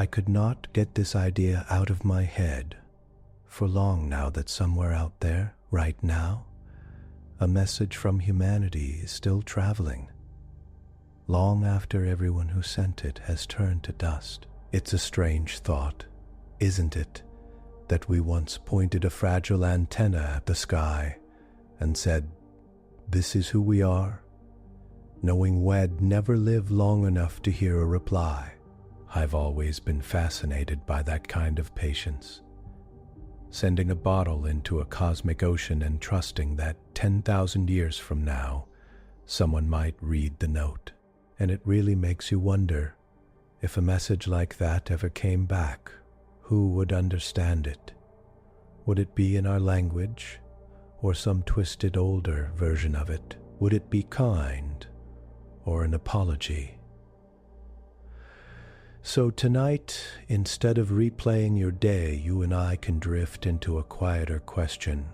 I could not get this idea out of my head for long now that somewhere out there, right now, a message from humanity is still traveling, long after everyone who sent it has turned to dust. It's a strange thought, isn't it, that we once pointed a fragile antenna at the sky and said, "This is who we are," knowing we'd never live long enough to hear a reply. I've always been fascinated by that kind of patience, sending a bottle into a cosmic ocean and trusting that 10,000 years from now, someone might read the note. And it really makes you wonder, if a message like that ever came back, who would understand it? Would it be in our language, or some twisted older version of it? Would it be kind, or an apology? So tonight, instead of replaying your day, you and I can drift into a quieter question.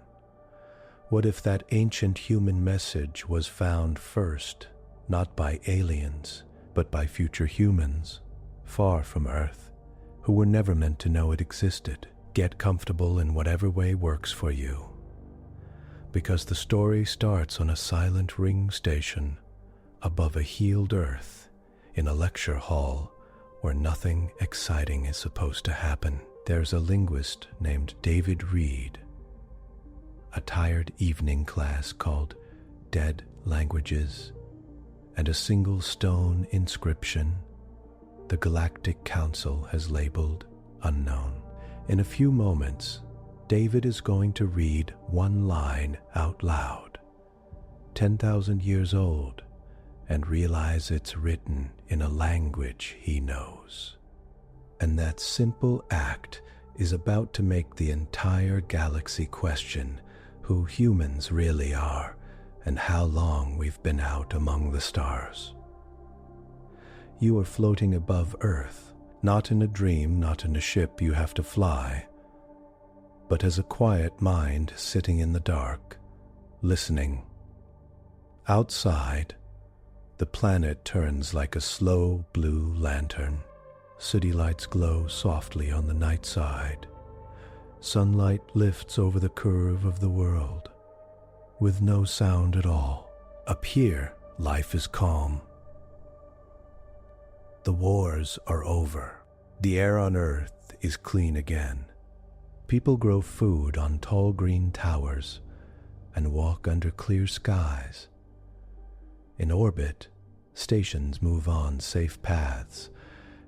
What if that ancient human message was found first, not by aliens, but by future humans, far from Earth, who were never meant to know it existed? Get comfortable in whatever way works for you, because the story starts on a silent ring station above a healed Earth in a lecture hall where nothing exciting is supposed to happen. There's a linguist named David Reed, a tired evening class called Dead Languages, and a single stone inscription the Galactic Council has labeled unknown. In a few moments, David is going to read one line out loud, 10,000 years old, and realize it's written in a language he knows. And that simple act is about to make the entire galaxy question who humans really are and how long we've been out among the stars. You are floating above Earth, not in a dream, not in a ship you have to fly, but as a quiet mind sitting in the dark, listening. Outside, the planet turns like a slow blue lantern. City lights glow softly on the night side. Sunlight lifts over the curve of the world, with no sound at all. Up here, life is calm. The wars are over. The air on Earth is clean again. People grow food on tall green towers and walk under clear skies. In orbit, stations move on safe paths,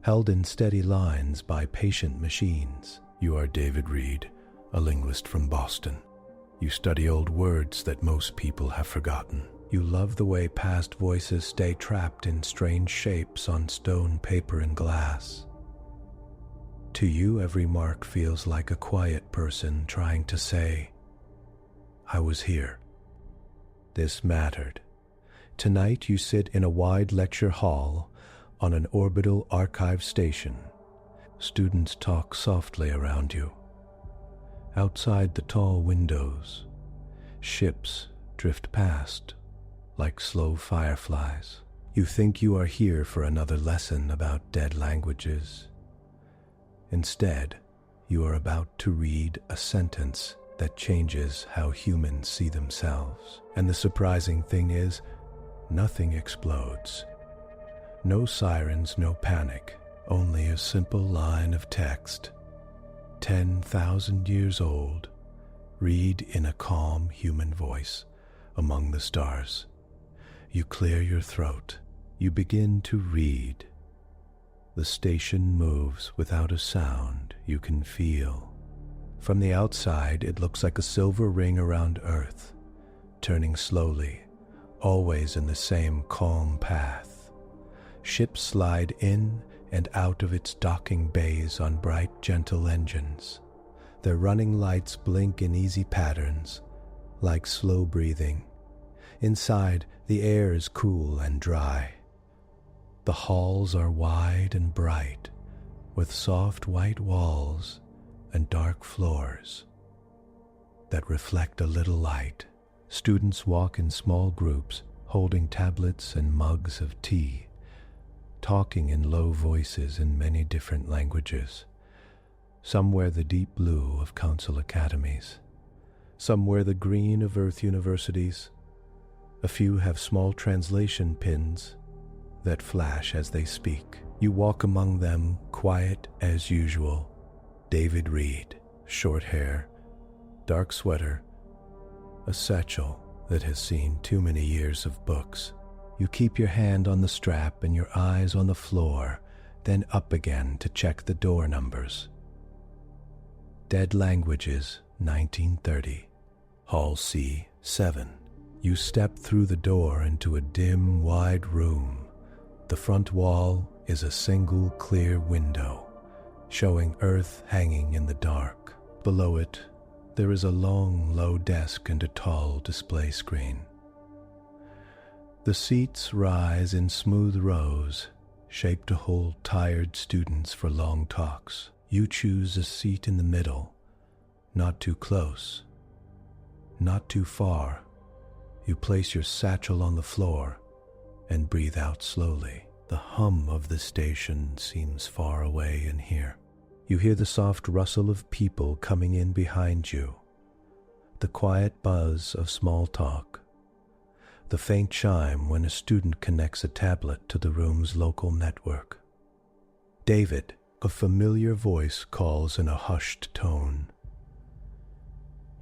held in steady lines by patient machines. You are David Reed, a linguist from Boston. You study old words that most people have forgotten. You love the way past voices stay trapped in strange shapes on stone, paper, and glass. To you, every mark feels like a quiet person trying to say, "I was here. This mattered." Tonight you sit in a wide lecture hall on an orbital archive station. Students talk softly around you. Outside the tall windows, ships drift past like slow fireflies. You think you are here for another lesson about dead languages. Instead, you are about to read a sentence that changes how humans see themselves. And the surprising thing is, nothing explodes. No sirens, no panic, only a simple line of text. 10,000 years old, read in a calm human voice among the stars. You clear your throat. You begin to read. The station moves without a sound you can feel. From the outside, it looks like a silver ring around Earth, turning slowly, always in the same calm path. Ships slide in and out of its docking bays on bright, gentle engines. Their running lights blink in easy patterns, like slow breathing. Inside, the air is cool and dry. The halls are wide and bright, with soft white walls and dark floors that reflect a little light. Students walk in small groups, holding tablets and mugs of tea, talking in low voices in many different languages. Some wear the deep blue of council academies. Some wear the green of Earth universities. A few have small translation pins that flash as they speak. You walk among them, quiet as usual. David Reed, short hair, dark sweater, a satchel that has seen too many years of books. You keep your hand on the strap and your eyes on the floor, then up again to check the door numbers. Dead Languages, 1930. Hall C, 7. You step through the door into a dim, wide room. The front wall is a single clear window, showing Earth hanging in the dark. Below it, there is a long, low desk and a tall display screen. The seats rise in smooth rows, shaped to hold tired students for long talks. You choose a seat in the middle, not too close, not too far. You place your satchel on the floor and breathe out slowly. The hum of the station seems far away in here. You hear the soft rustle of people coming in behind you, the quiet buzz of small talk, the faint chime when a student connects a tablet to the room's local network. David, a familiar voice, calls in a hushed tone.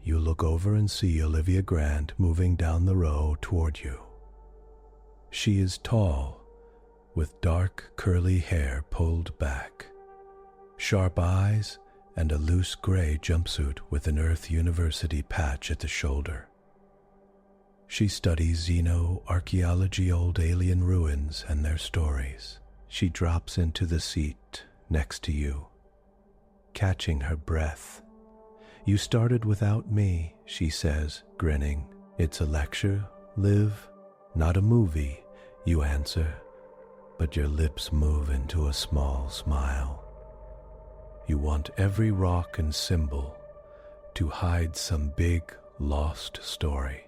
You look over and see Olivia Grant moving down the row toward you. She is tall, with dark curly hair pulled back, sharp eyes, and a loose gray jumpsuit with an Earth University patch at the shoulder. She studies xenoarchaeology, old alien ruins and their stories. She drops into the seat next to you, catching her breath. You started without me, she says, grinning. It's a lecture, Liv, not a movie, you answer, but your lips move into a small smile. You want every rock and symbol to hide some big, lost story.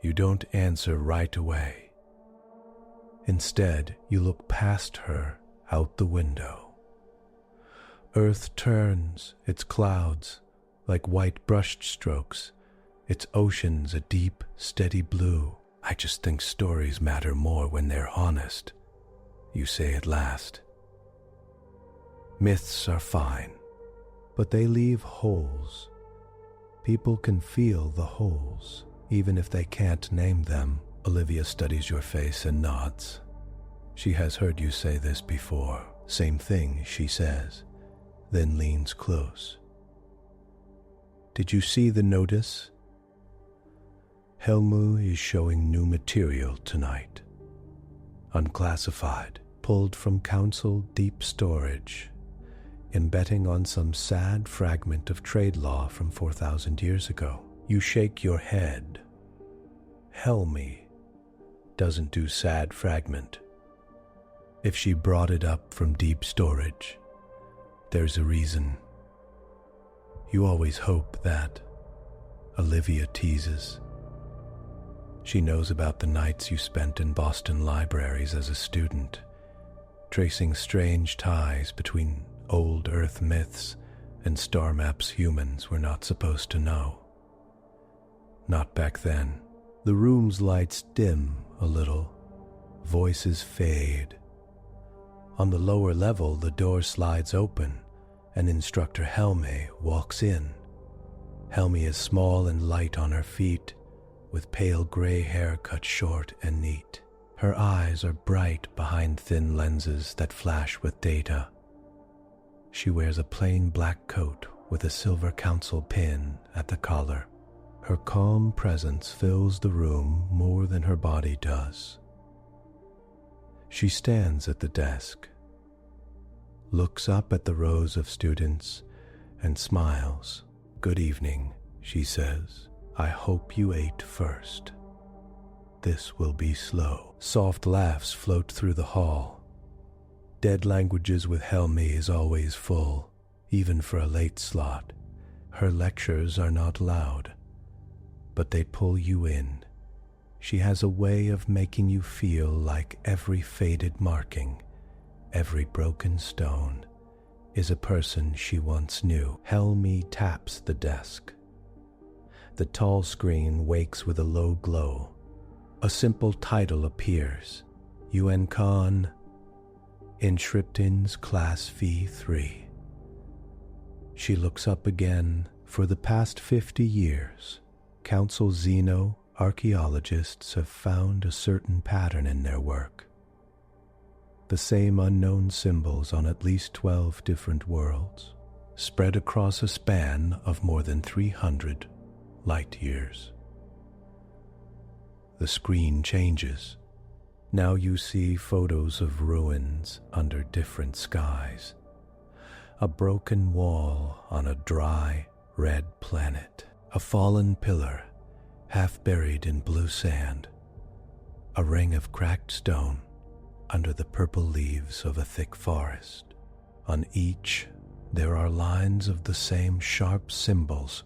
You don't answer right away. Instead, you look past her out the window. Earth turns, its clouds like white brushed strokes, its oceans a deep, steady blue. I just think stories matter more when they're honest, you say at last. Myths are fine, but they leave holes. People can feel the holes, even if they can't name them. Olivia studies your face and nods. She has heard you say this before. Same thing, she says, then leans close. Did you see the notice? Helmu is showing new material tonight. Unclassified, pulled from Council deep storage, embedding on some sad fragment of trade law from 4,000 years ago. You shake your head. Helmi doesn't do sad fragment. If she brought it up from deep storage, there's a reason. You always hope that, Olivia teases. She knows about the nights you spent in Boston libraries as a student, tracing strange ties between old Earth myths and star maps humans were not supposed to know. Not back then. The room's lights dim a little. Voices fade. On the lower level, the door slides open, and Instructor Helmi walks in. Helmi is small and light on her feet, with pale gray hair cut short and neat. Her eyes are bright behind thin lenses that flash with data. She wears a plain black coat with a silver council pin at the collar. Her calm presence fills the room more than her body does. She stands at the desk, looks up at the rows of students, and smiles. Good evening, she says. I hope you ate first. This will be slow. Soft laughs float through the hall. Dead Languages with Helmi is always full, even for a late slot. Her lectures are not loud, but they pull you in. She has a way of making you feel like every faded marking, every broken stone, is a person she once knew. Helmi taps the desk. The tall screen wakes with a low glow. A simple title appears. UN Khan, Inscriptins Class Fee 3. She looks up again. For the past 50 years, Council Xeno archaeologists have found a certain pattern in their work. The same unknown symbols on at least 12 different worlds, spread across a span of more than 300 light years. The screen changes. Now you see photos of ruins under different skies. A broken wall on a dry, red planet. A fallen pillar, half buried in blue sand. A ring of cracked stone under the purple leaves of a thick forest. On each, there are lines of the same sharp symbols,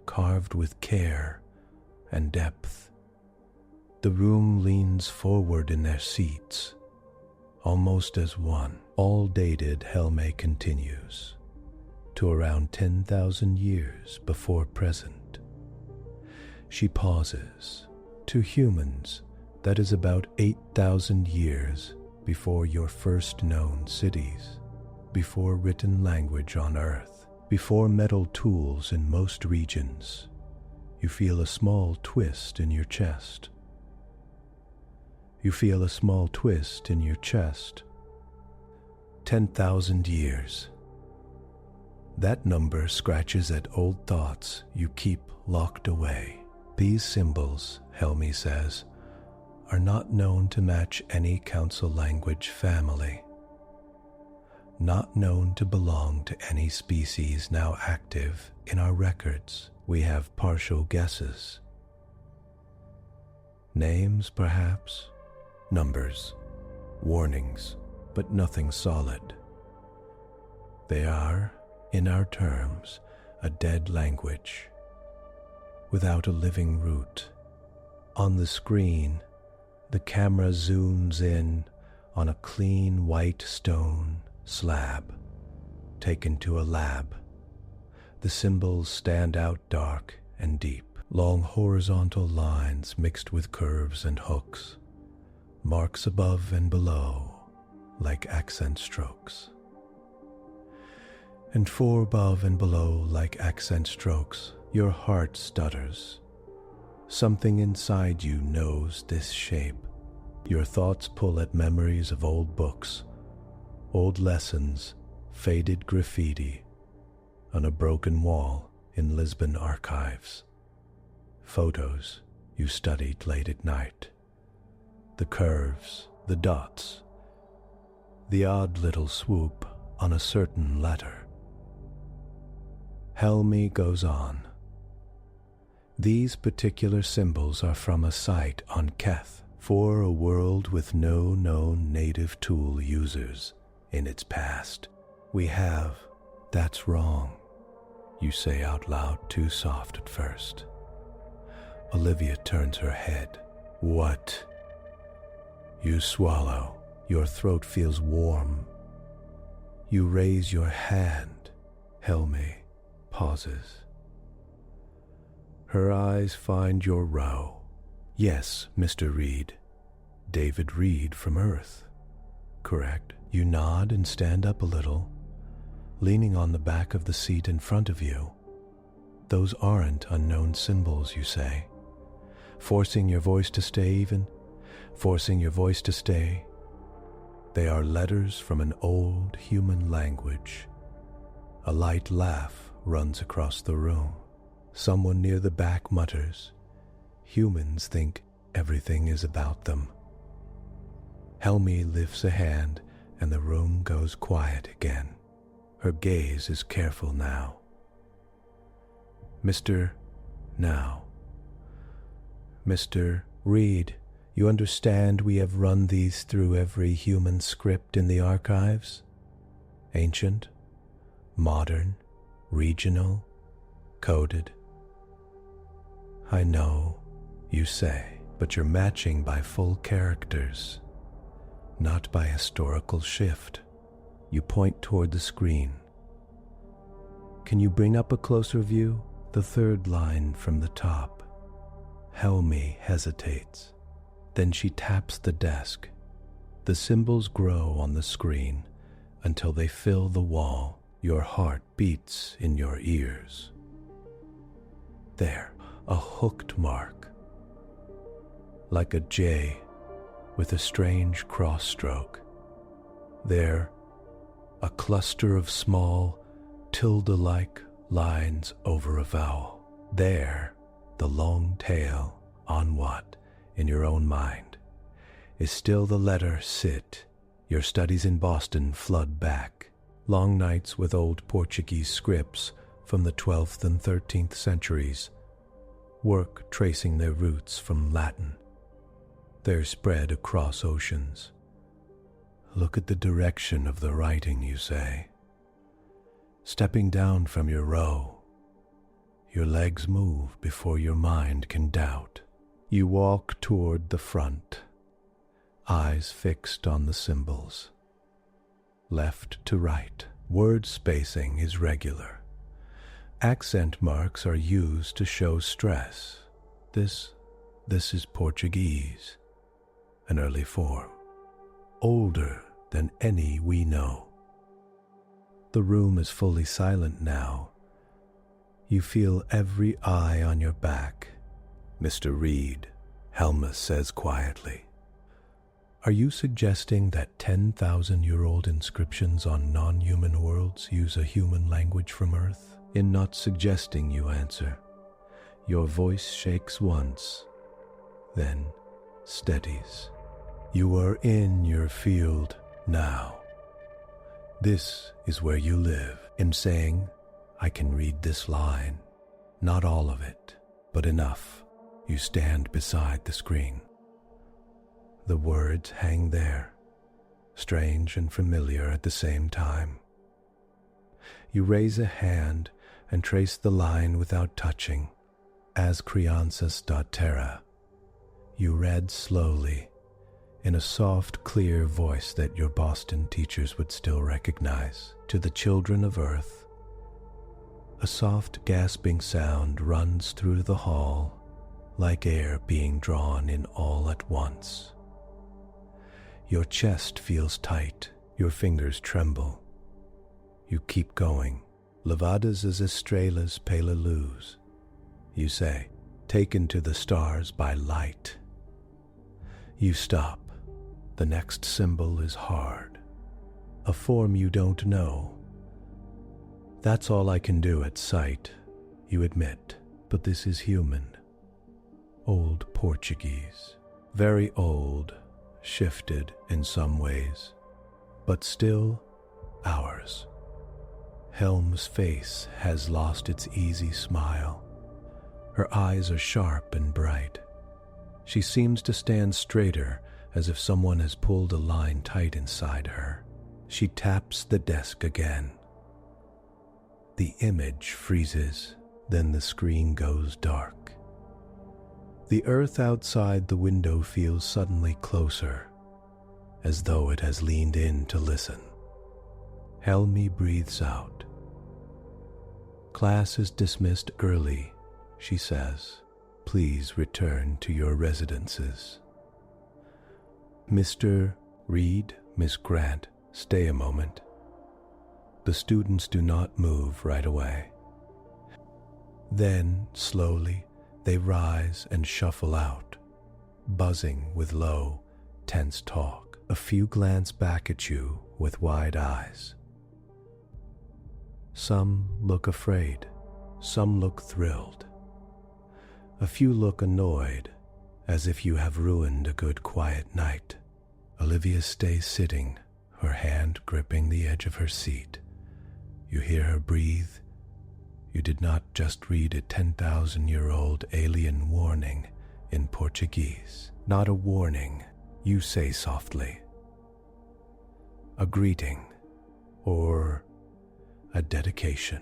carved with care and depth. The room leans forward in their seats, almost as one. All dated, Helme continues, to around 10,000 years before present. She pauses. To humans, that is about 8,000 years before your first known cities, before written language on Earth, before metal tools in most regions. You feel a small twist in your chest. You feel a small twist in your chest. 10,000 years. That number scratches at old thoughts you keep locked away. These symbols, Helmi says, are not known to match any council language family, not known to belong to any species now active in our records. We have partial guesses. Names, perhaps, numbers, warnings, but nothing solid. They are, in our terms, a dead language, without a living root. On the screen, the camera zooms in on a clean white stone slab taken to a lab. The symbols stand out dark and deep, long horizontal lines mixed with curves and hooks, marks above and below like accent strokes. And four above and below like accent strokes, your heart stutters. Something inside you knows this shape. Your thoughts pull at memories of old books, old lessons, faded graffiti on a broken wall in Lisbon archives. Photos you studied late at night. The curves, the dots, the odd little swoop on a certain letter. Helmi goes on. These particular symbols are from a site on Keth, for a world with no known native tool users in its past. We have, that's wrong, you say out loud, too soft at first. Olivia turns her head. What? You swallow. Your throat feels warm. You raise your hand. Helmi pauses. Her eyes find your row. Yes, Mr. Reed. David Reed from Earth. Correct. You nod and stand up a little, leaning on the back of the seat in front of you. Those aren't unknown symbols, you say, forcing your voice to stay even, forcing your voice to stay. They are letters from an old human language. A light laugh runs across the room. Someone near the back mutters, humans think everything is about them. Helmi lifts a hand and the room goes quiet again. Her gaze is careful now. Mr. Reed, you understand we have run these through every human script in the archives? Ancient, modern, regional, coded. I know, you say. but you're matching by full characters, not by historical shift. You point toward the screen. Can you bring up a closer view? The third line from the top. Helmi hesitates. Then she taps the desk. The symbols grow on the screen until they fill the wall. Your heart beats in your ears. There, a hooked mark, like a J with a strange cross stroke. There, a cluster of small, tilde-like lines over a vowel. There, the long tail on what, in your own mind, is still the letter Sit. Your studies in Boston flood back. Long nights with old Portuguese scripts from the 12th and 13th centuries. Work tracing their roots from Latin. They're spread across oceans. Look at the direction of the writing, you say. Stepping down from your row, your legs move before your mind can doubt. You walk toward the front, eyes fixed on the symbols. Left to right, word spacing is regular. Accent marks are used to show stress. This is Portuguese, an early form, older than any we know. The room is fully silent now. You feel every eye on your back. Mr. Reed, Helma says quietly. Are you suggesting that 10,000-year-old inscriptions on non-human worlds use a human language from Earth? In not suggesting, you answer. Your voice shakes once, then steadies. You are in your field now. This is where you live. In saying, I can read this line, not all of it, but enough. You stand beside the screen. The words hang there, strange and familiar at the same time. You raise a hand and trace the line without touching. As crianças da terra, you read slowly, in a soft, clear voice that your Boston teachers would still recognize. To the children of Earth, a soft, gasping sound runs through the hall, like air being drawn in all at once. Your chest feels tight, your fingers tremble. You keep going. Levadas as estrelas pela luz, you say, taken to the stars by light. You stop. The next symbol is hard, a form you don't know. That's all I can do at sight, you admit, but this is human. Old Portuguese, very old, shifted in some ways, but still ours. Helm's face has lost its easy smile. Her eyes are sharp and bright. She seems to stand straighter, as if someone has pulled a line tight inside her. She taps the desk again. The image freezes, then the screen goes dark. The earth outside the window feels suddenly closer, as though it has leaned in to listen. Helmi breathes out. Class is dismissed early, she says. Please return to your residences. Mr. Reed, Miss Grant, stay a moment. The students do not move right away. Then, slowly, they rise and shuffle out, buzzing with low, tense talk. A few glance back at you with wide eyes. Some look afraid, some look thrilled. A few look annoyed, as if you have ruined a good quiet night. Olivia stays sitting, her hand gripping the edge of her seat. You hear her breathe. You did not just read a 10,000-year-old alien warning in Portuguese. Not a warning, you say softly. A greeting, or a dedication.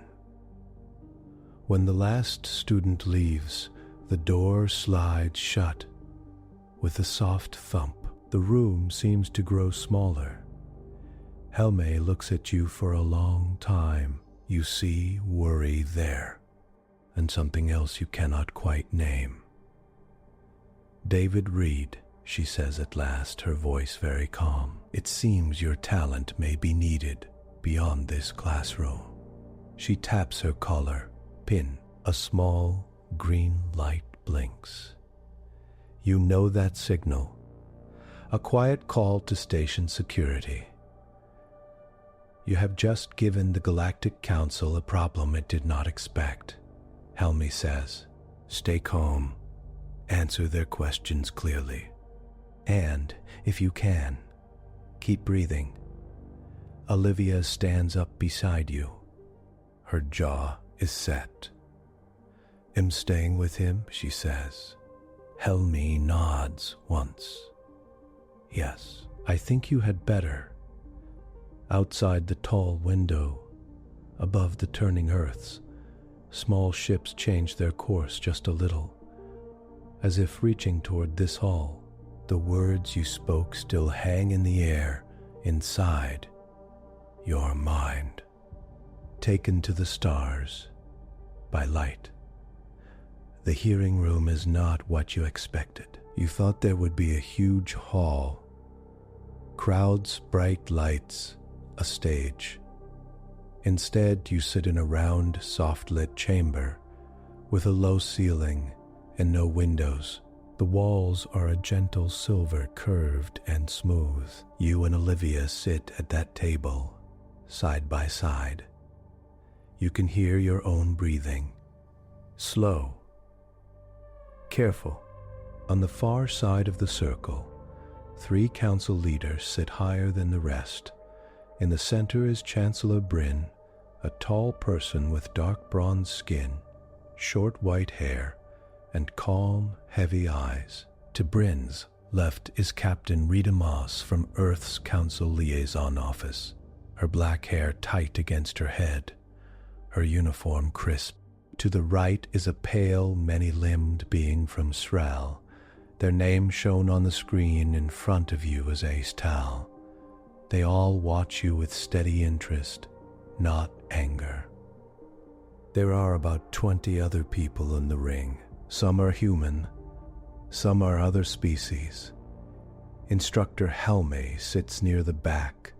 When the last student leaves, the door slides shut, With a soft thump, the room seems to grow smaller. Helme looks at you for a long time. You see worry there, and something else you cannot quite name. "David Reed," she says at last, her voice very calm. "It seems your talent may be needed beyond this classroom." She taps her collar pin. A small green light blinks. You know that signal. A quiet call to station security. You have just given the Galactic Council a problem it did not expect. Helme says, "Stay calm. Answer their questions clearly. And, if you can, keep breathing." Olivia stands up beside you. Her jaw is set. "Am staying with him," she says. Helme nods once. "Yes, I think you had better." Outside the tall window, above the turning earths, small ships change their course just a little, as if reaching toward this hall. The words you spoke still hang in the air inside your mind. Taken to the stars by light. The hearing room is not what you expected. You thought there would be a huge hall, crowds, bright lights, a stage. Instead, you sit in a round, soft-lit chamber with a low ceiling and no windows. The walls are a gentle silver, curved and smooth. You and Olivia sit at that table, side by side. You can hear your own breathing. Slow. Careful. On the far side of the circle, 3 council leaders sit higher than the rest. In the center is Chancellor Bryn, a tall person with dark bronze skin, short white hair, and calm, heavy eyes. To Bryn's left is Captain Rita Moss from Earth's Council Liaison Office, her black hair tight against her head, her uniform crisp. To the right is a pale, many-limbed being from Sral. Their name shown on the screen in front of you is Ace Tal. They all watch you with steady interest, not anger. There are about 20 other people in the ring. Some are human, some are other species. Instructor Helme sits near the back,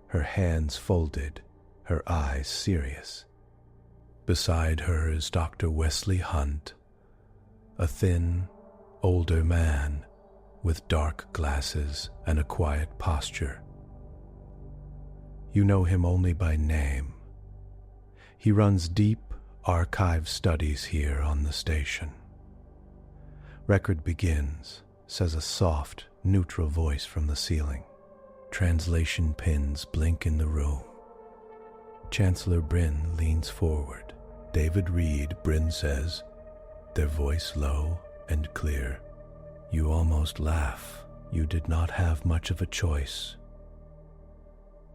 her hands folded, her eyes serious. Beside her is Dr. Wesley Hunt, a thin, older man with dark glasses and a quiet posture. You know him only by name. He runs deep archive studies here on the station. "Record begins," says a soft, neutral voice from the ceiling. Translation pins blink in the room. Chancellor Bryn leans forward. "David Reed," Bryn says, their voice low and clear. You almost laugh. You did not have much of a choice.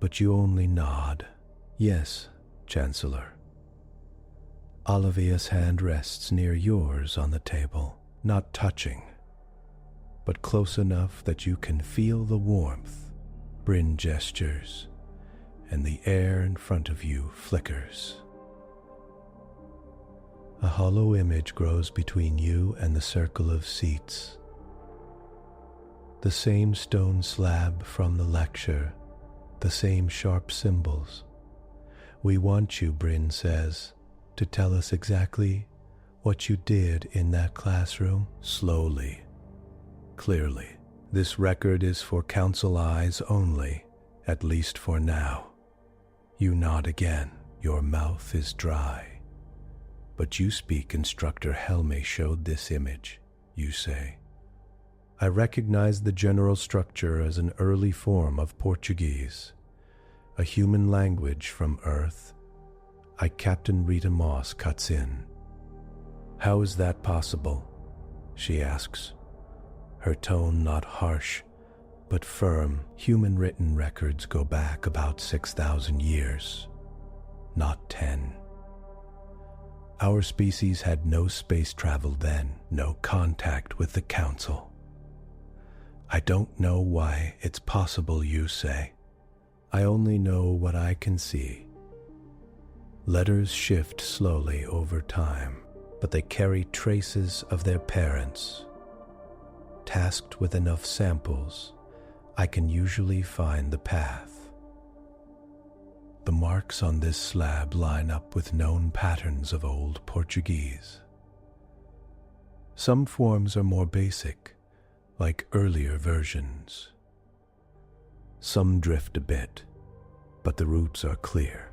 But you only nod. "Yes, Chancellor." Olivia's hand rests near yours on the table, not touching, but close enough that you can feel the warmth. Bryn gestures, and the air in front of you flickers. A hollow image grows between you and the circle of seats. The same stone slab from the lecture, the same sharp symbols. "We want you," Bryn says, "to tell us exactly what you did in that classroom." Slowly, clearly. "This record is for council eyes only, at least for now." You nod again. Your mouth is dry. "But you speak, Instructor Helme showed this image," you say. "I recognize the general structure as an early form of Portuguese, a human language from Earth." Captain Rita Moss cuts in. "How is that possible?" she asks, her tone not harsh, but firm. "Human written records go back about 6,000 years, not 10. Our species had no space travel then, no contact with the Council. I don't know why it's possible, you say. I only know what I can see. Letters shift slowly over time, but they carry traces of their parents. Tasked with enough samples, I can usually find the path. The marks on this slab line up with known patterns of Old Portuguese. Some forms are more basic, like earlier versions. Some drift a bit, but the roots are clear.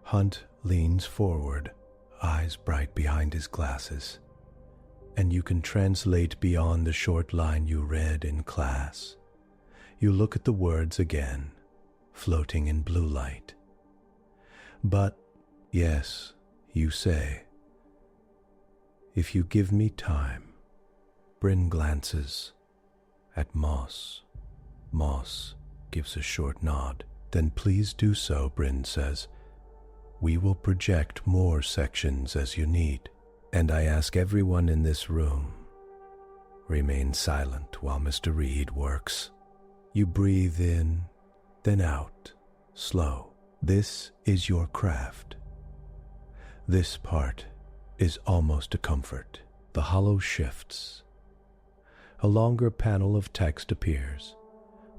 Hunt leans forward, eyes bright behind his glasses, and you can translate beyond the short line you read in class. You look at the words again, floating in blue light. But, yes, you say, if you give me time. Bryn glances at Moss. Moss gives a short nod. Then please do so, Bryn says. We will project more sections as you need. And I ask everyone in this room, remain silent while Mr. Reed works. You breathe in, then out, slow. This is your craft. This part is almost a comfort. The hollow shifts. A longer panel of text appears,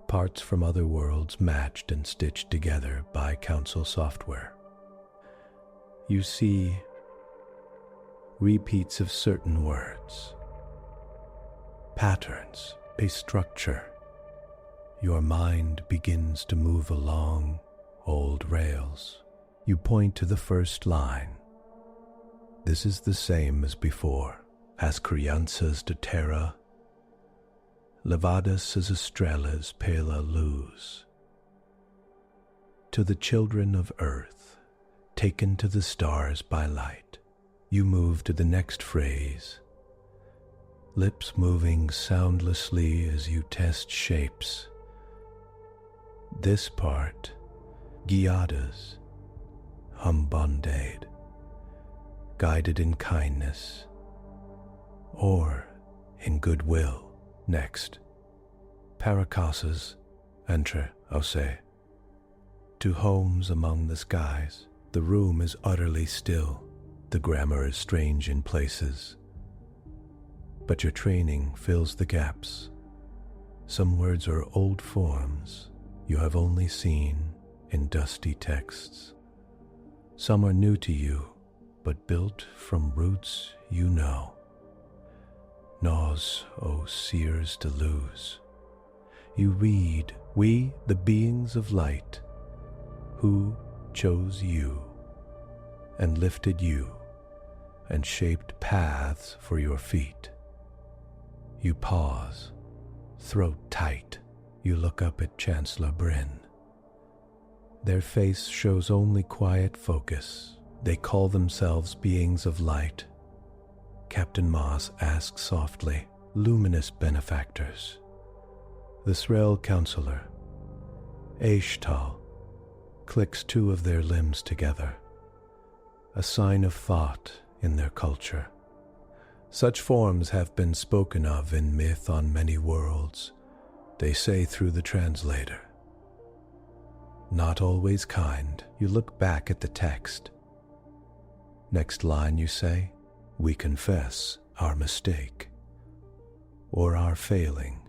parts from other worlds matched and stitched together by Council software. You see repeats of certain words, patterns, a structure. Your mind begins to move along old rails. You point to the first line. This is the same as before. As crianças de terra, levadas as estrelas pela luz. To the children of earth, taken to the stars by light. You move to the next phrase, lips moving soundlessly as you test shapes. This part, guiadas, humbondade, guided in kindness, or in goodwill. Next, paracasas, entre ose. To homes among the skies, the room is utterly still. The grammar is strange in places, but your training fills the gaps. Some words are old forms you have only seen in dusty texts. Some are new to you, but built from roots you know. Nós, O seers de luz. You read, we, the beings of light, who chose you and lifted you and shaped paths for your feet. You pause, throat tight. You look up at Chancellor Bryn. Their face shows only quiet focus. They call themselves beings of light. Captain Moss asks softly, luminous benefactors. The Srel counselor, Aishtal, clicks two of their limbs together, a sign of thought in their culture. Such forms have been spoken of in myth on many worlds, they say through the translator. Not always kind. You look back at the text. Next line you say, we confess our mistake, or our failing.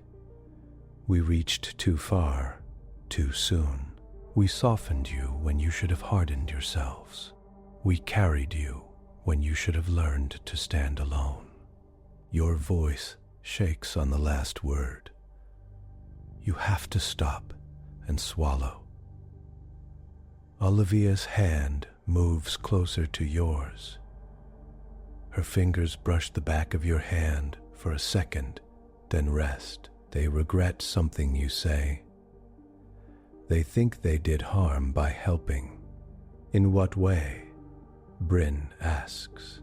We reached too far, too soon. We softened you when you should have hardened yourselves. We carried you when you should have learned to stand alone. Your voice shakes on the last word. You have to stop and swallow. Olivia's hand moves closer to yours. Her fingers brush the back of your hand for a second, then rest. They regret something you say. They think they did harm by helping. In what way? Bryn asks.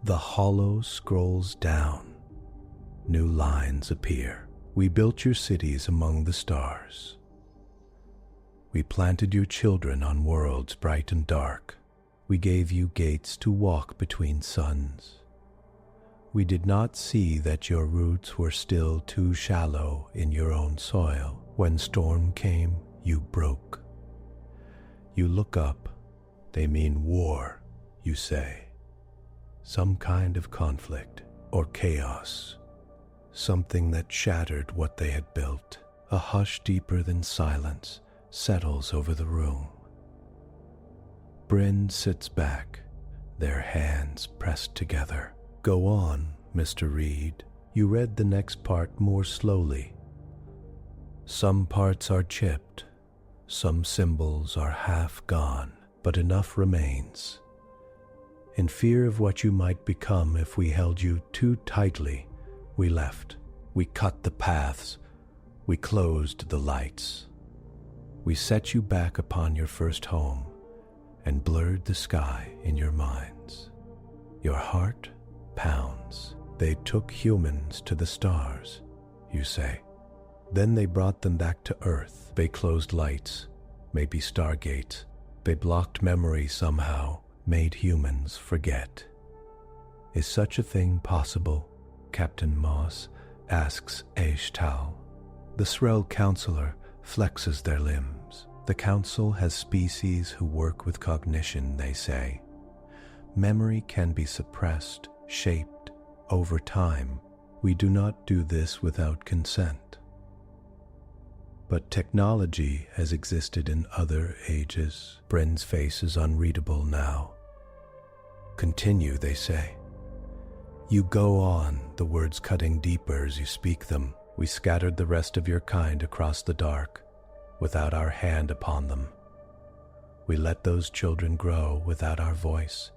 The hollow scrolls down. New lines appear. We built your cities among the stars. We planted your children on worlds bright and dark. We gave you gates to walk between suns. We did not see that your roots were still too shallow in your own soil. When storm came, you broke. You look up, they mean war, you say. Some kind of conflict or chaos. Something that shattered what they had built. A hush deeper than silence settles over the room. Bryn sits back, their hands pressed together. Go on, Mr. Reed. You read the next part more slowly. Some parts are chipped, some symbols are half gone, but enough remains. In fear of what you might become if we held you too tightly, we left. We cut the paths. We closed the lights. We set you back upon your first home and blurred the sky in your minds. Your heart pounds. They took humans to the stars, you say. Then they brought them back to Earth. They closed lights, maybe stargates. They blocked memory somehow, made humans forget. Is such a thing possible? Captain Moss asks Ashtal. The Srel counselor flexes their limbs. The council has species who work with cognition, they say. Memory can be suppressed, shaped, over time. We do not do this without consent. But technology has existed in other ages. Bryn's face is unreadable now. Continue, they say. You go on, the words cutting deeper as you speak them. We scattered the rest of your kind across the dark, without our hand upon them. We let those children grow without our voice,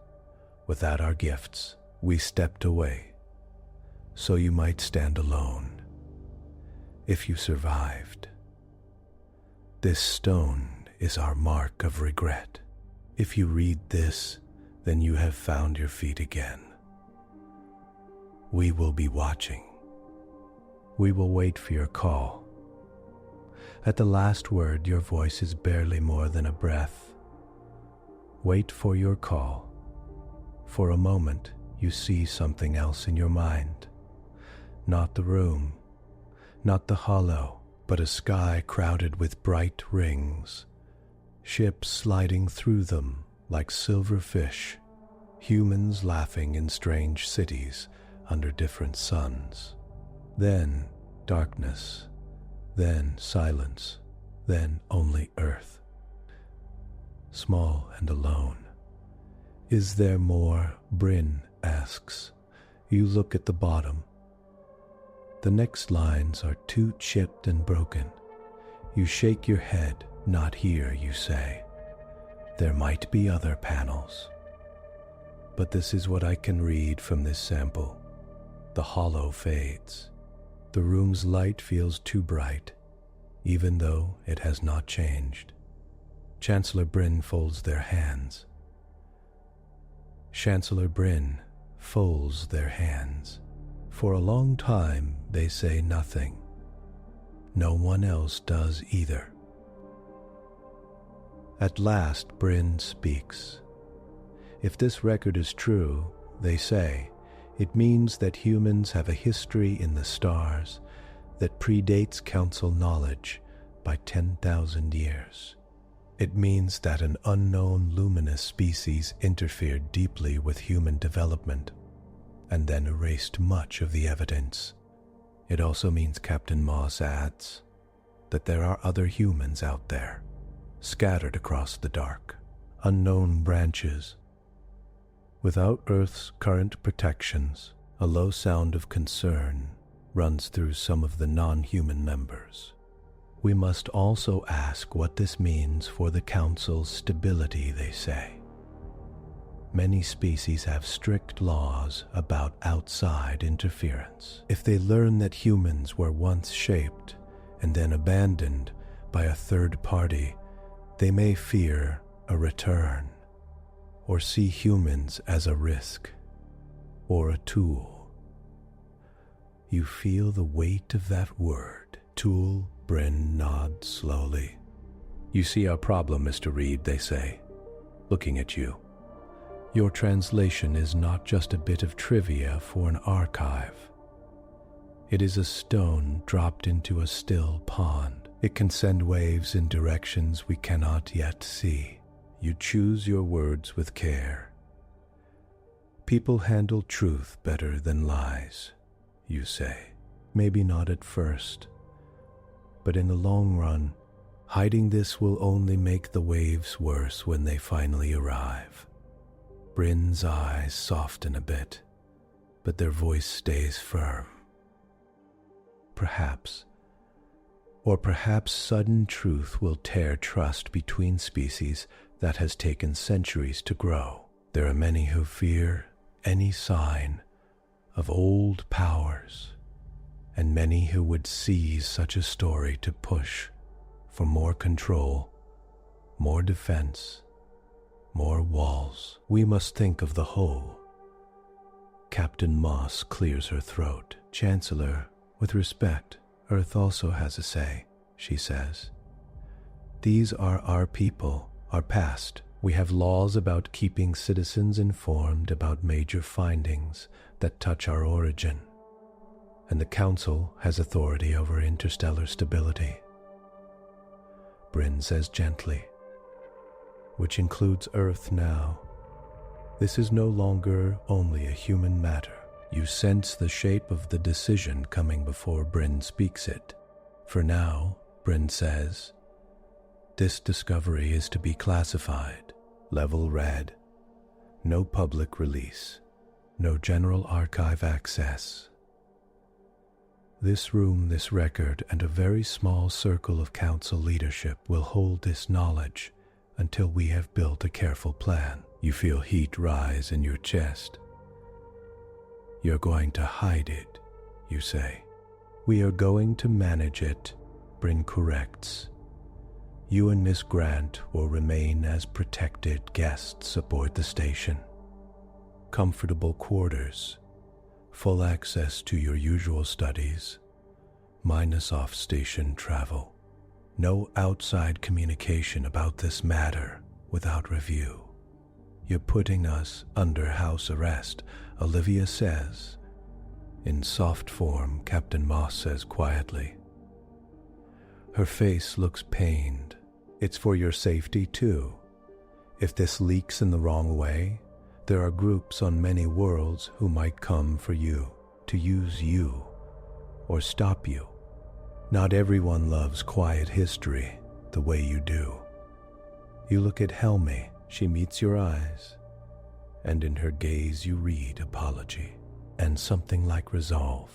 without our gifts. We stepped away, so you might stand alone, if you survived. This stone is our mark of regret. If you read this, then you have found your feet again. We will be watching. We will wait for your call. At the last word, your voice is barely more than a breath. Wait for your call. For a moment, you see something else in your mind. Not the room, not the hollow, but a sky crowded with bright rings, ships sliding through them like silver fish, humans laughing in strange cities under different suns. Then darkness, then silence, then only earth. Small and alone. Is there more? Bryn asks. You look at the bottom. The next lines are too chipped and broken. You shake your head. Not here, you say. There might be other panels. But this is what I can read from this sample. The hollow fades. The room's light feels too bright, even though it has not changed. Chancellor Bryn folds their hands. Chancellor Bryn folds their hands. For a long time, they say nothing. No one else does either. At last, Bryn speaks. If this record is true, they say, it means that humans have a history in the stars that predates council knowledge by 10,000 years. It means that an unknown luminous species interfered deeply with human development and then erased much of the evidence. It also means, Captain Moss adds, that there are other humans out there, scattered across the dark, unknown branches. Without Earth's current protections, a low sound of concern runs through some of the non-human members. We must also ask what this means for the Council's stability, they say. Many species have strict laws about outside interference. If they learn that humans were once shaped and then abandoned by a third party, they may fear a return, or see humans as a risk, or a tool. You feel the weight of that word, tool. Bryn nods slowly. You see our problem, Mr. Reed, they say, looking at you. Your translation is not just a bit of trivia for an archive. It is a stone dropped into a still pond. It can send waves in directions we cannot yet see. You choose your words with care. People handle truth better than lies, you say. Maybe not at first, but in the long run, hiding this will only make the waves worse when they finally arrive. Bryn's eyes soften a bit, but their voice stays firm. Perhaps sudden truth will tear trust between species that has taken centuries to grow. There are many who fear any sign of old powers, and many who would seize such a story to push for more control, more defense, more walls. We must think of the whole. Captain Moss clears her throat. Chancellor, with respect, Earth also has a say, she says. These are our people, our past. We have laws about keeping citizens informed about major findings that touch our origin. And the Council has authority over interstellar stability. Bryn says gently, which includes Earth now. This is no longer only a human matter. You sense the shape of the decision coming before Bryn speaks it. For now, Bryn says, this discovery is to be classified, level red, no public release, no general archive access. This room, this record, and a very small circle of council leadership will hold this knowledge until we have built a careful plan. You feel heat rise in your chest. You're going to hide it, you say. We are going to manage it, Bryn corrects. You and Miss Grant will remain as protected guests aboard the station. Comfortable quarters, full access to your usual studies, minus off-station travel. No outside communication about this matter without review. You're putting us under house arrest, Olivia says. In soft form, Captain Moss says quietly. Her face looks pained. It's for your safety too. If this leaks in the wrong way, there are groups on many worlds who might come for you, to use you, or stop you. Not everyone loves quiet history the way you do. You look at Helmi, she meets your eyes, and in her gaze you read apology and something like resolve.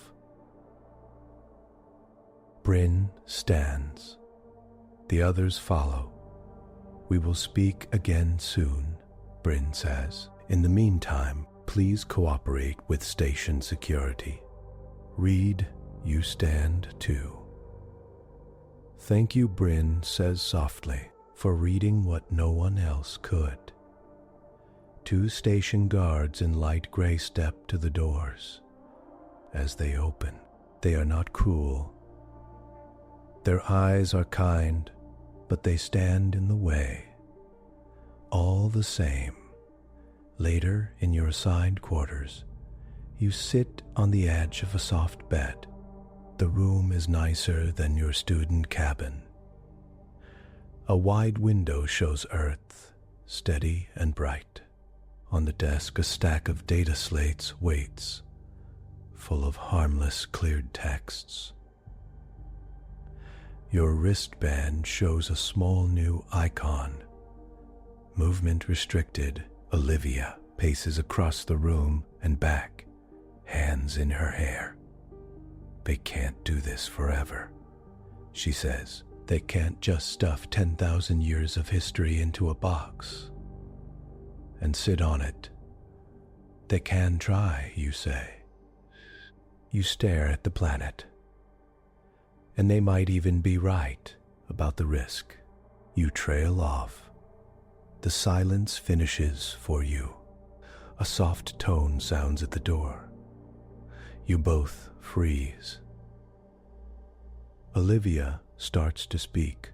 Bryn stands. The others follow. We will speak again soon, Bryn says. In the meantime, please cooperate with station security. Reed, you stand too. Thank you, Bryn says softly, for reading what no one else could. 2 station guards in light gray step to the doors. As they open, they are not cruel. Their eyes are kind, but they stand in the way. All the same, later in your assigned quarters, you sit on the edge of a soft bed. The room is nicer than your student cabin. A wide window shows Earth, steady and bright. On the desk, a stack of data slates waits, full of harmless cleared texts. Your wristband shows a small new icon. Movement restricted. Olivia paces across the room and back, hands in her hair. They can't do this forever, she says. They can't just stuff 10,000 years of history into a box and sit on it. They can try, you say. You stare at the planet. And they might even be right about the risk. You trail off. The silence finishes for you. A soft tone sounds at the door. You both freeze. Olivia starts to speak.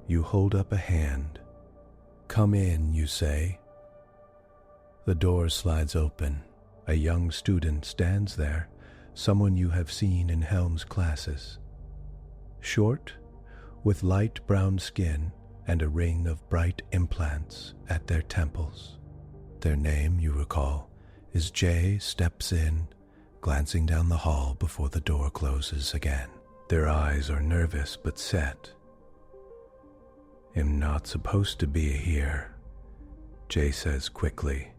You hold up a hand. Come in, you say. The door slides open. A young student stands there, someone you have seen in Helm's classes. Short, with light brown skin and a ring of bright implants at their temples. Their name, you recall, is Jay steps in, glancing down the hall before the door closes again. Their eyes are nervous but set. "I'm not supposed to be here," Jay says quickly,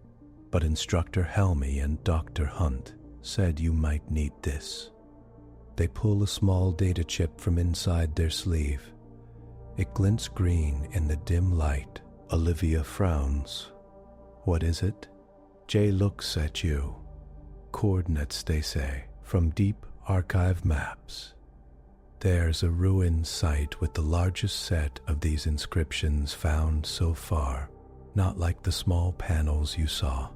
"but Instructor Helmy and Dr. Hunt said you might need this." They pull a small data chip from inside their sleeve. It glints green in the dim light. Olivia frowns. "What is it?" Jay looks at you. "Coordinates," they say, "from deep archive maps." There's a ruined site with the largest set of these inscriptions found so far, not like the small panels you saw.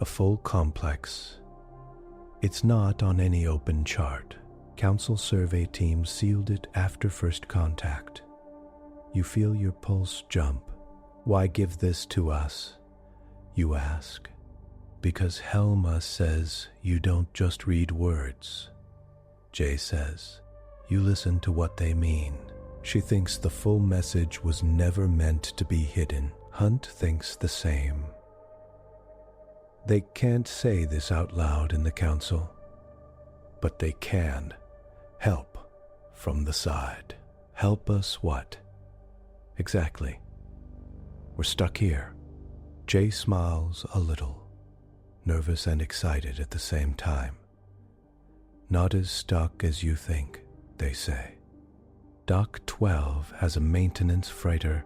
A full complex. It's not on any open chart. Council survey teams sealed it after first contact. You feel your pulse jump. "Why give this to us?" you ask. "Because Helma says you don't just read words," Jay says. "You listen to what they mean." She thinks the full message was never meant to be hidden. Hunt thinks the same. They can't say this out loud in the council, but they can help from the side. Help us what? Exactly. We're stuck here. Jay smiles a little, nervous and excited at the same time. "Not as stuck as you think," they say. Dock 12 has a maintenance freighter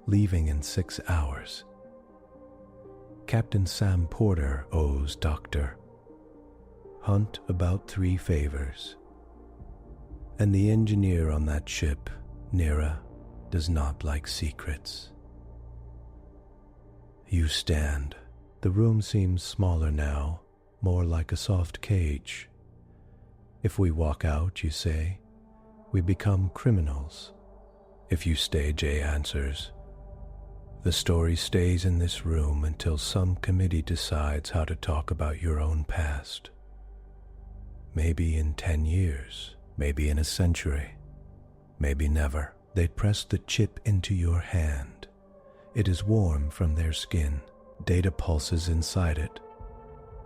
leaving in 6 hours. Captain Sam Porter owes Dr. Hunt about 3 favors. And the engineer on that ship, Nira, does not like secrets. You stand. The room seems smaller now, more like a soft cage. If we walk out, you say, we become criminals. If you stay, Jay answers, the story stays in this room until some committee decides how to talk about your own past. Maybe in 10 years, maybe in a century, maybe never. They press the chip into your hand. It is warm from their skin. Data pulses inside it,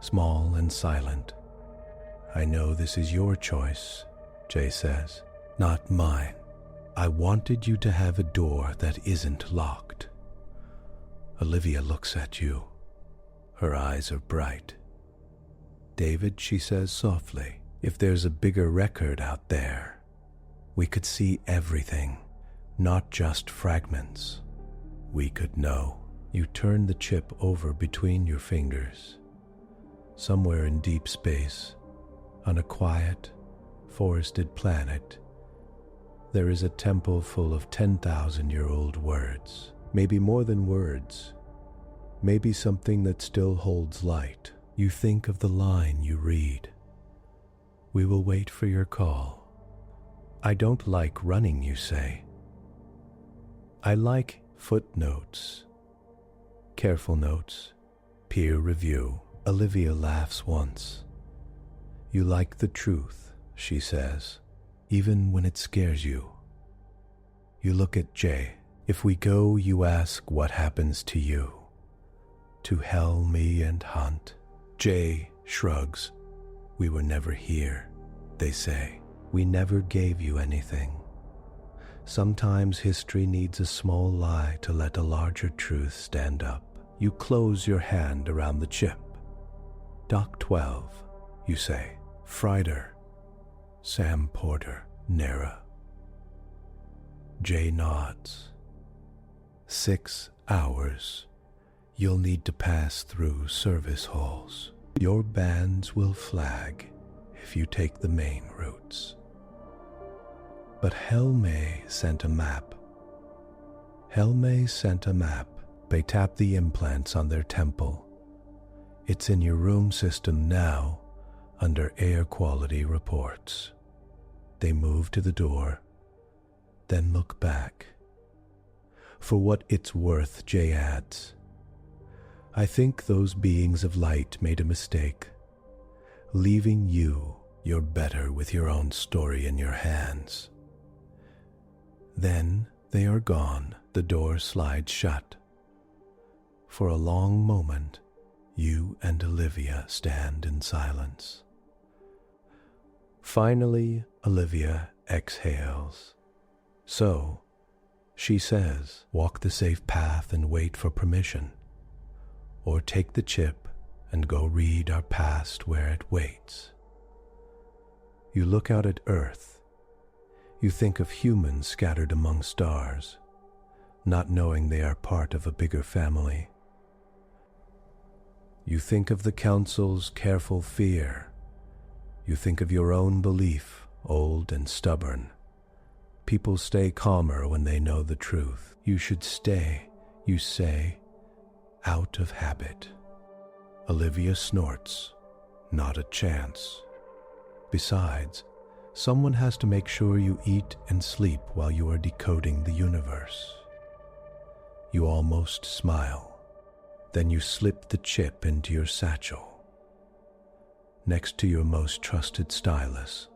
small and silent. "I know this is your choice," Jay says, "not mine. I wanted you to have a door that isn't locked." Olivia looks at you. Her eyes are bright. "David," she says softly, "if there's a bigger record out there, we could see everything, not just fragments. We could know." You turn the chip over between your fingers. Somewhere in deep space, on a quiet, forested planet, there is a temple full of 10,000-year-old words. Maybe more than words. Maybe something that still holds light. You think of the line you read. "We will wait for your call." "I don't like running," you say. "I like footnotes. Careful notes. Peer review." Olivia laughs once. "You like the truth," she says, "even when it scares you." You look at Jay. "If we go," you ask, "what happens to you?" "To Helmy and Hunt." Jay shrugs. "We were never here," they say. "We never gave you anything." Sometimes history needs a small lie to let a larger truth stand up. You close your hand around the chip. "Dock 12, you say. "Frider, Sam Porter, Nera." Jay nods. 6 hours. You'll need to pass through service halls. Your bands will flag if you take the main routes. But Helme sent a map. They tap the implants on their temple. It's in your room system now, under air quality reports. They move to the door, then look back. "For what it's worth," Jay adds, I think those beings of light made a mistake, leaving you. You're better with your own story in your hands. Then they are gone. The door slides shut. For a long moment, you and Olivia stand in silence. Finally, Olivia exhales. So, she says, walk the safe path and wait for permission, or take the chip and go read our past where it waits. You look out at Earth. You think of humans scattered among stars, not knowing they are part of a bigger family. You think of the Council's careful fear. You think of your own belief, old and stubborn. People stay calmer when they know the truth. You should stay, you say, out of habit. Olivia snorts. Not a chance. Besides, someone has to make sure you eat and sleep while you are decoding the universe. You almost smile. Then you slip the chip into your satchel, next to your most trusted stylus.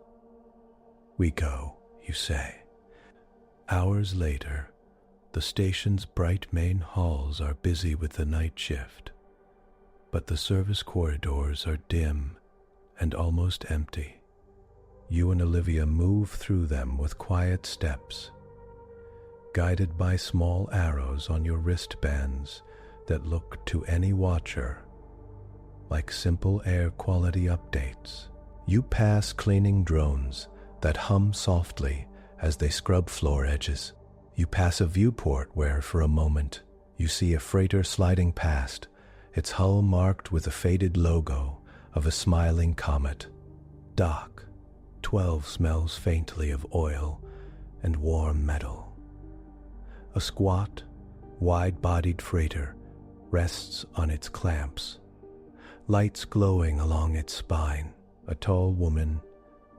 We go, you say. Hours later, the station's bright main halls are busy with the night shift, but the service corridors are dim and almost empty. You and Olivia move through them with quiet steps, guided by small arrows on your wristbands that look to any watcher like simple air quality updates. You pass cleaning drones that hum softly as they scrub floor edges. You pass a viewport where, for a moment, you see a freighter sliding past, its hull marked with a faded logo of a smiling comet. Dock 12 smells faintly of oil and warm metal. A squat, wide-bodied freighter rests on its clamps, lights glowing along its spine. A tall woman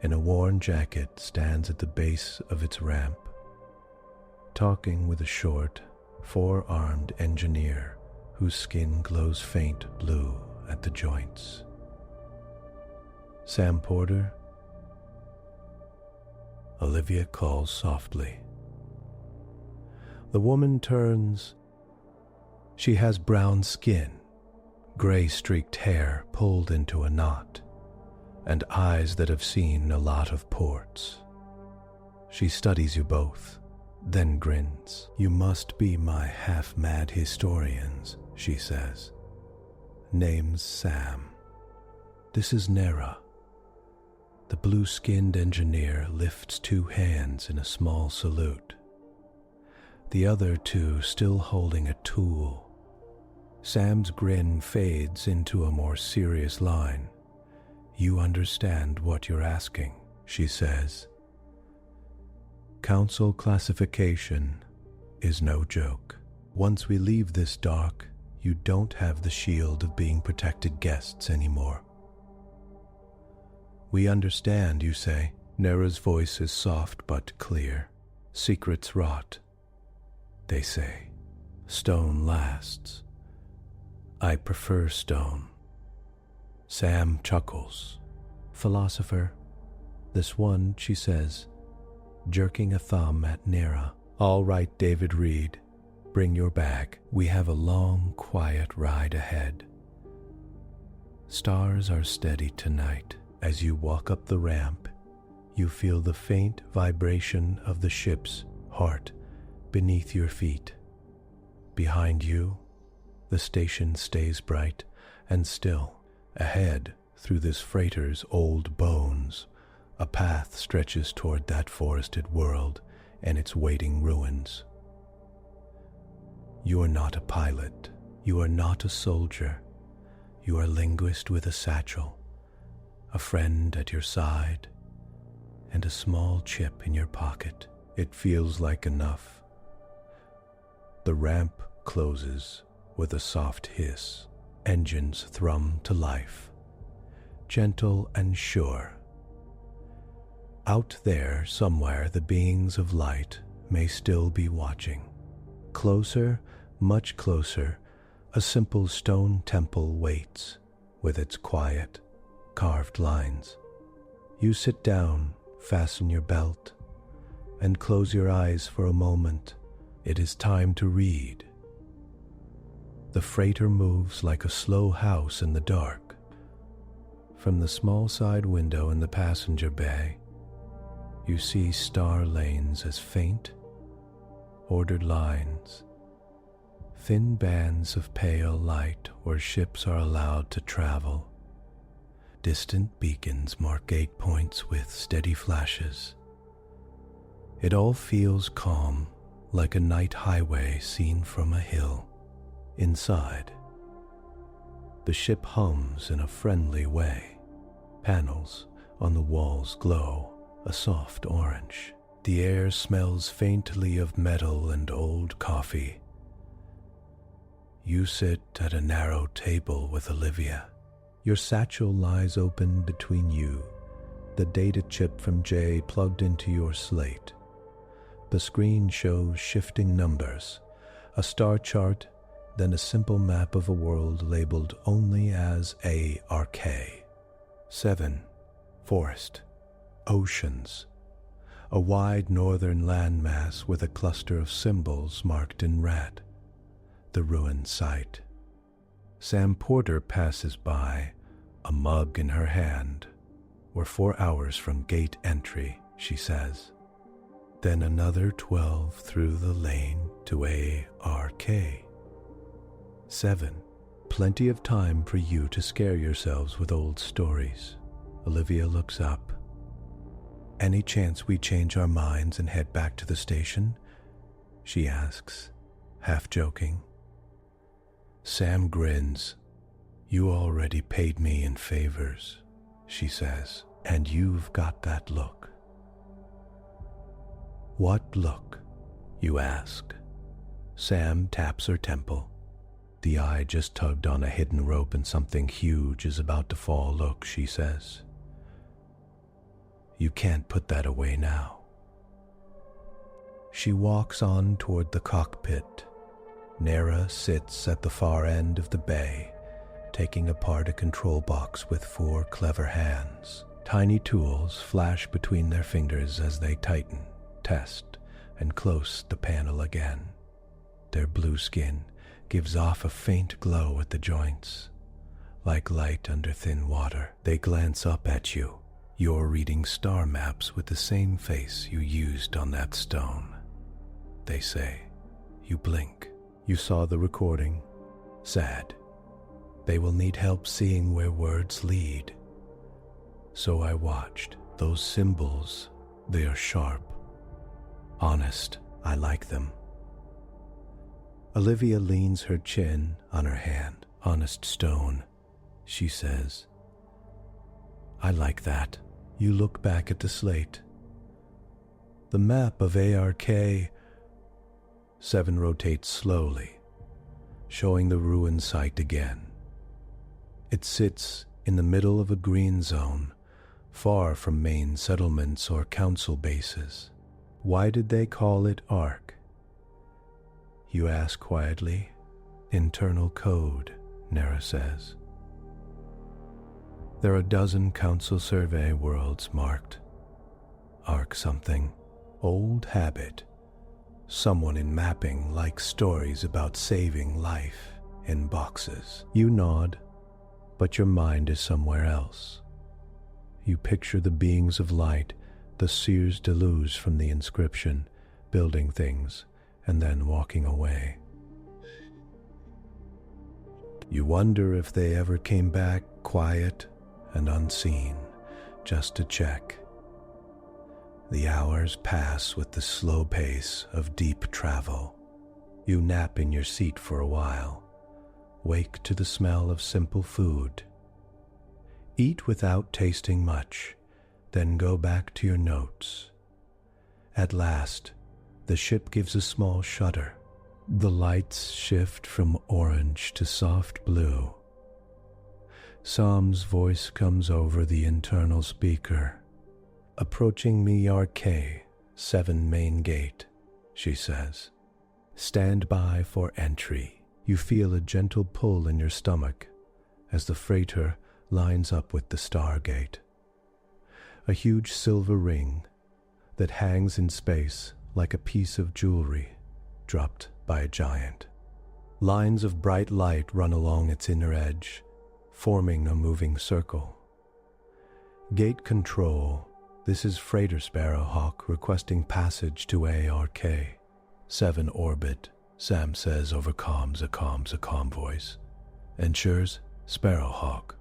in a worn jacket stands at the base of its ramp, talking with a short, four-armed engineer whose skin glows faint blue at the joints. Sam Porter? Olivia calls softly. The woman turns. She has brown skin, gray-streaked hair pulled into a knot, and eyes that have seen a lot of ports. She studies you both, then grins. You must be my half-mad historians, she says. Name's Sam. This is Nera. The blue-skinned engineer lifts two hands in a small salute, the other two still holding a tool. Sam's grin fades into a more serious line. You understand what you're asking, she says. Council classification is no joke. Once we leave this dock, you don't have the shield of being protected guests anymore. We understand, you say. Nera's voice is soft but clear. Secrets rot, they say. Stone lasts. I prefer stone. Sam chuckles. Philosopher. This one, she says, jerking a thumb at Nera. All right, David Reed. Bring your bag. We have a long, quiet ride ahead. Stars are steady tonight. As you walk up the ramp, you feel the faint vibration of the ship's heart beneath your feet. Behind you, the station stays bright and still. Ahead, through this freighter's old bones, a path stretches toward that forested world and its waiting ruins. You are not a pilot. You are not a soldier. You are Linguist with a satchel, a friend at your side, and a small chip in your pocket. It feels like enough. The ramp closes with a soft hiss. Engines thrum to life, gentle and sure. Out there somewhere the beings of light may still be watching. Closer, much closer, A simple stone temple waits with its quiet, carved lines. You sit down, fasten your belt, and close your eyes for a moment. It is time to read. The freighter moves like a slow house in the dark. From the small side window in the passenger bay, you see star lanes as faint, ordered lines, thin bands of pale light where ships are allowed to travel. Distant beacons mark gate points with steady flashes. It all feels calm, like a night highway seen from a hill. Inside, the ship hums in a friendly way. Panels on the walls glow a soft orange. The air smells faintly of metal and old coffee. You sit at a narrow table with Olivia. Your satchel lies open between you, the data chip from Jay plugged into your slate. The screen shows shifting numbers, a star chart, then a simple map of a world labeled only as ARK. 7. Forest. Oceans. A wide northern landmass with a cluster of symbols marked in red. The ruined site. Sam Porter passes by, a mug in her hand. We're 4 hours from gate entry, she says. Then another 12 through the lane to ARK. 7. Plenty of time for you to scare yourselves with old stories. Olivia looks up. Any chance we change our minds and head back to the station? She asks, half joking. Sam grins. You already paid me in favors, she says, and you've got that look. What look? You ask. Sam taps her temple. The eye just tugged on a hidden rope and something huge is about to fall. Look, she says. You can't put that away now. She walks on toward the cockpit. Nera sits at the far end of the bay, taking apart a control box with 4 clever hands. Tiny tools flash between their fingers as they tighten, test, and close the panel again. Their blue skin gives off a faint glow at the joints, like light under thin water. They glance up at you. You're reading star maps with the same face you used on that stone. They say. You blink. You saw the recording. Sad. They will need help seeing where words lead. So I watched. Those symbols, they are sharp. Honest, I like them. Olivia leans her chin on her hand. Honest stone, she says. I like that. You look back at the slate. The map of ARK. 7 rotates slowly, showing the ruined site again. It sits in the middle of a green zone, far from main settlements or council bases. Why did they call it ARK? You ask quietly. Internal code, Nera says. There are a dozen council survey worlds marked. ARK something. Old habit. Someone in mapping likes stories about saving life in boxes. You nod, but your mind is somewhere else. You picture the beings of light, the seers de luz from the inscription, building things, and then walking away. You wonder if they ever came back quiet and unseen, just to check. The hours pass with the slow pace of deep travel. You nap in your seat for a while, wake to the smell of simple food. Eat without tasting much, then go back to your notes. At last, the ship gives a small shudder. The lights shift from orange to soft blue. Sam's voice comes over the internal speaker. Approaching me ARK, 7 main gate, she says. Stand by for entry. You feel a gentle pull in your stomach as the freighter lines up with the Stargate. A huge silver ring that hangs in space like a piece of jewelry dropped by a giant. Lines of bright light run along its inner edge, forming a moving circle. Gate control. This is Freighter Sparrowhawk requesting passage to ARK. 7 orbit, Sam says over comms, a calm voice. Ensures Sparrowhawk.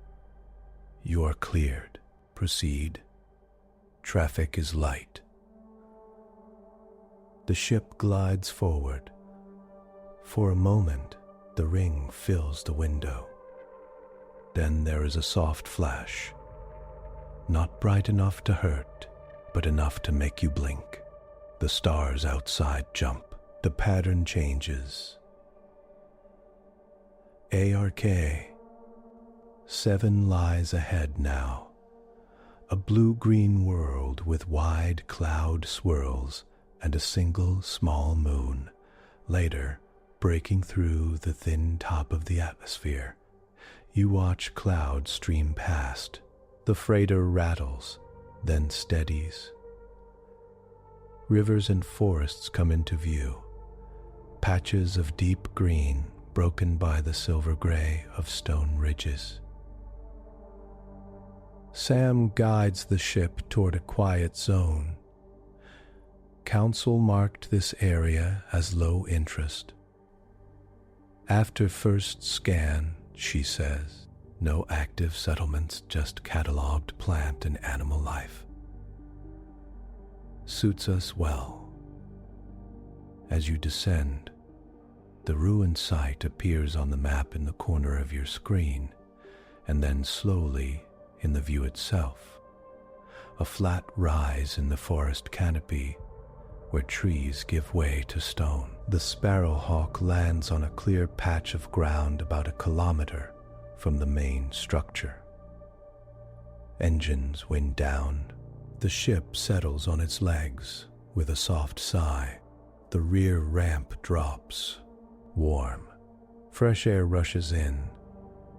You are cleared. Proceed. Traffic is light. The ship glides forward. For a moment, the ring fills the window. Then there is a soft flash. Not bright enough to hurt, but enough to make you blink. The stars outside jump. The pattern changes. ARK. 7 lies ahead now. A blue-green world with wide cloud swirls and a single small moon. Later, breaking through the thin top of the atmosphere, you watch clouds stream past. The freighter rattles, then steadies. Rivers and forests come into view, patches of deep green broken by the silver gray of stone ridges. Sam guides the ship toward a quiet zone. Council marked this area as low interest. After first scan, she says, no active settlements, just catalogued plant and animal life. Suits us well. As you descend, the ruined site appears on the map in the corner of your screen, and then slowly in the view itself. A flat rise in the forest canopy where trees give way to stone. The Sparrowhawk lands on a clear patch of ground about a kilometer from the main structure. Engines wind down. The ship settles on its legs with a soft sigh. The rear ramp drops, warm. Fresh air rushes in,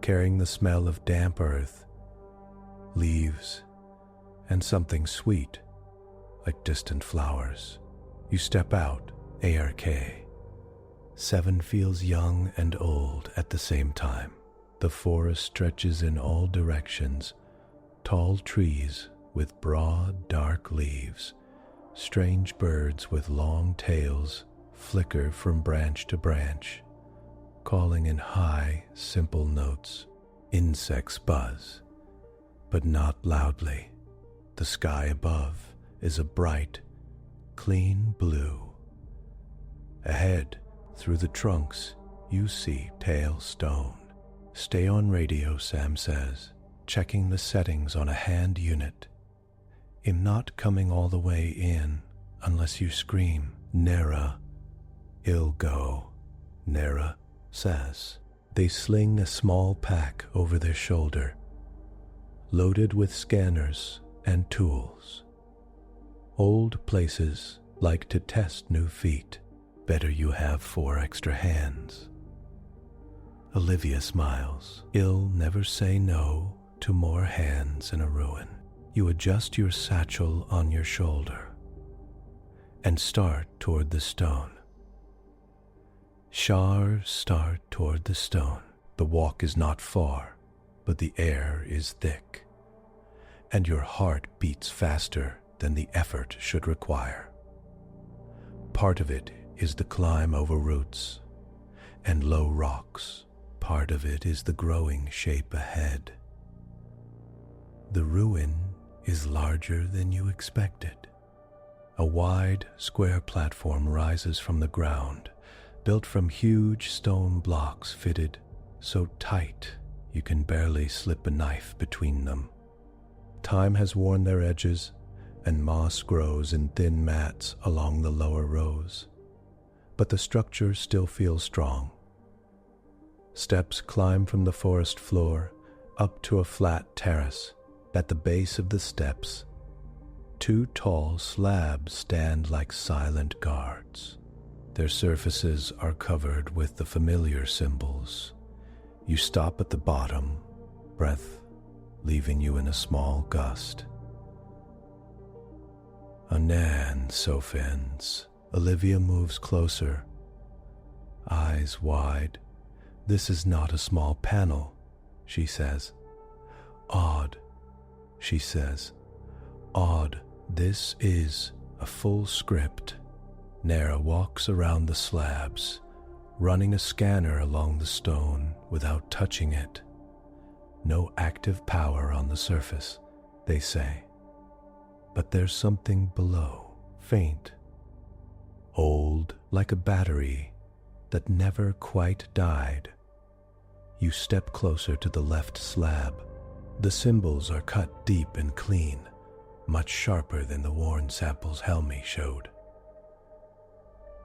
carrying the smell of damp earth, leaves, and something sweet, like distant flowers. You step out, ARK. 7 feels young and old at the same time. The forest stretches in all directions, tall trees with broad, dark leaves. Strange birds with long tails flicker from branch to branch, calling in high, simple notes. Insects buzz, but not loudly. The sky above is a bright, clean blue. Ahead, through the trunks, you see pale stone. Stay on radio, Sam says, checking the settings on a hand unit. I'm not coming all the way in unless you scream, Nera. I'll go, Nera says. They sling a small pack over their shoulder, loaded with scanners and tools. Old places like to test new feet. Better you have 4 extra hands. Olivia smiles. I'll never say no to more hands in a ruin. You adjust your satchel on your shoulder and start toward the stone. Shar, start toward the stone. The walk is not far, but the air is thick, and your heart beats faster than the effort should require. Part of it is the climb over roots and low rocks. Part of it is the growing shape ahead. The ruin is larger than you expected. A wide, square platform rises from the ground, built from huge stone blocks fitted so tight you can barely slip a knife between them. Time has worn their edges, and moss grows in thin mats along the lower rows, but the structure still feels strong. Steps climb from the forest floor up to a flat terrace. At the base of the steps, 2 tall slabs stand like silent guards. Their surfaces are covered with the familiar symbols. You stop at the bottom, breath leaving you in a small gust. Anan, Sophins. Olivia moves closer, eyes wide. This is not a small panel, she says. Odd, she says. Odd, this is a full script. Nera walks around the slabs, running a scanner along the stone without touching it. No active power on the surface, they say. But there's something below, faint, old like a battery that never quite died. You step closer to the left slab. The symbols are cut deep and clean, much sharper than the worn samples Helmi showed.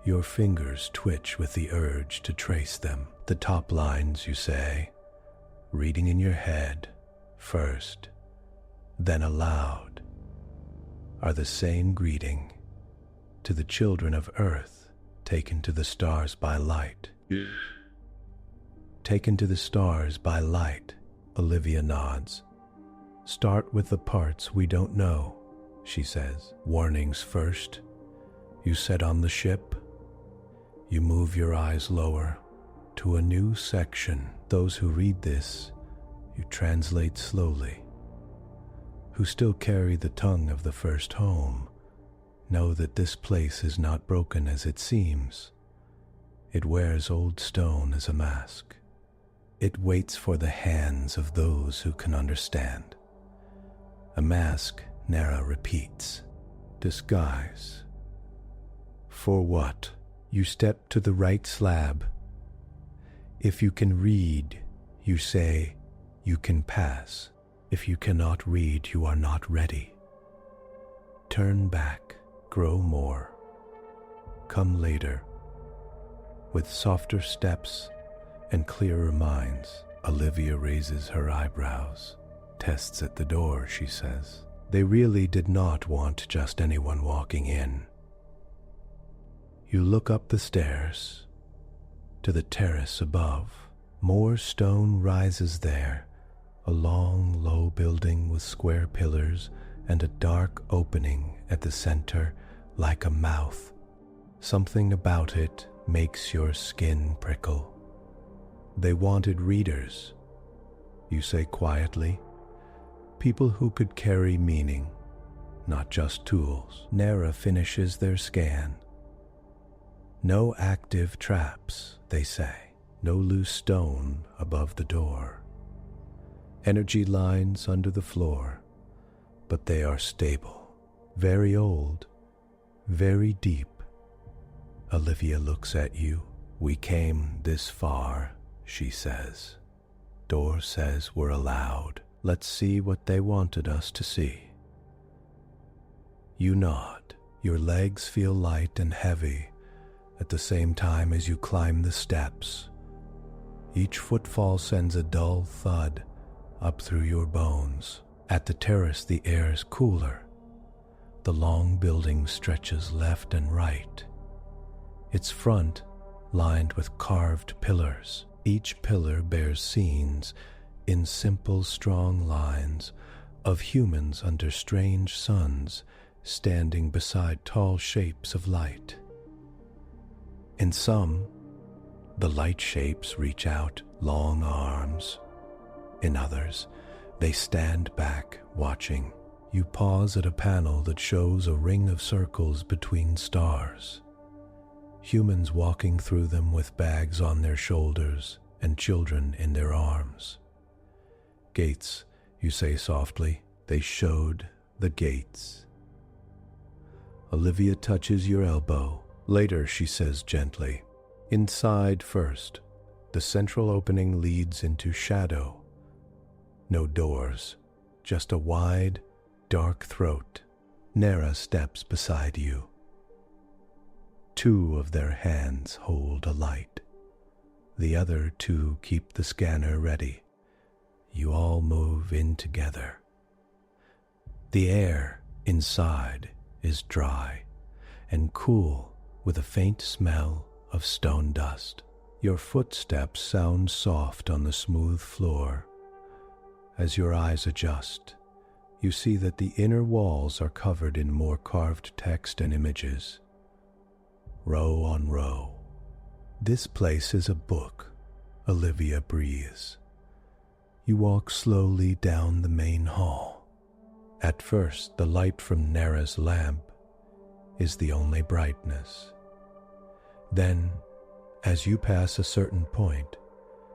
Your fingers twitch with the urge to trace them. The top lines, you say, reading in your head first, then aloud, are the same greeting to the children of Earth taken to the stars by light. Taken to the stars by light, Olivia nods. Start with the parts we don't know, she says. Warnings first. You set on the ship. You move your eyes lower to a new section. Those who read this, you translate slowly, who still carry the tongue of the first home, know that this place is not broken as it seems. It wears old stone as a mask. It waits for the hands of those who can understand. A mask, Nera repeats. Disguise. For what? You step to the right slab. If you can read, you say, you can pass. If you cannot read, you are not ready. Turn back, grow more. Come later. With softer steps and clearer minds, Olivia raises her eyebrows. Tests at the door, she says. They really did not want just anyone walking in. You look up the stairs to the terrace above. More stone rises there, a long, low building with square pillars and a dark opening at the center like a mouth. Something about it makes your skin prickle. They wanted readers, you say quietly. People who could carry meaning, not just tools. Nera finishes their scan. No active traps, they say. No loose stone above the door. Energy lines under the floor, but they are stable. Very old, very deep. Olivia looks at you. We came this far, she says. Door says we're allowed. Let's see what they wanted us to see. You nod. Your legs feel light and heavy at the same time as you climb the steps. Each footfall sends a dull thud up through your bones. At the terrace, the air is cooler. The long building stretches left and right. Its front lined with carved pillars. Each pillar bears scenes in simple, strong lines of humans under strange suns standing beside tall shapes of light. In some, the light shapes reach out long arms. In others, they stand back, watching. You pause at a panel that shows a ring of circles between stars. Humans walking through them with bags on their shoulders and children in their arms. Gates, you say softly. They showed the gates. Olivia touches your elbow. Later, she says gently. Inside first. The central opening leads into shadow. No doors, just a wide, dark throat. Nera steps beside you. Two of their hands hold a light. The other two keep the scanner ready. You all move in together. The air inside is dry and cool with a faint smell of stone dust. Your footsteps sound soft on the smooth floor. As your eyes adjust, you see that the inner walls are covered in more carved text and images, row on row. This place is a book, Olivia breathes. You walk slowly down the main hall. At first, the light from Nera's lamp is the only brightness. Then, as you pass a certain point,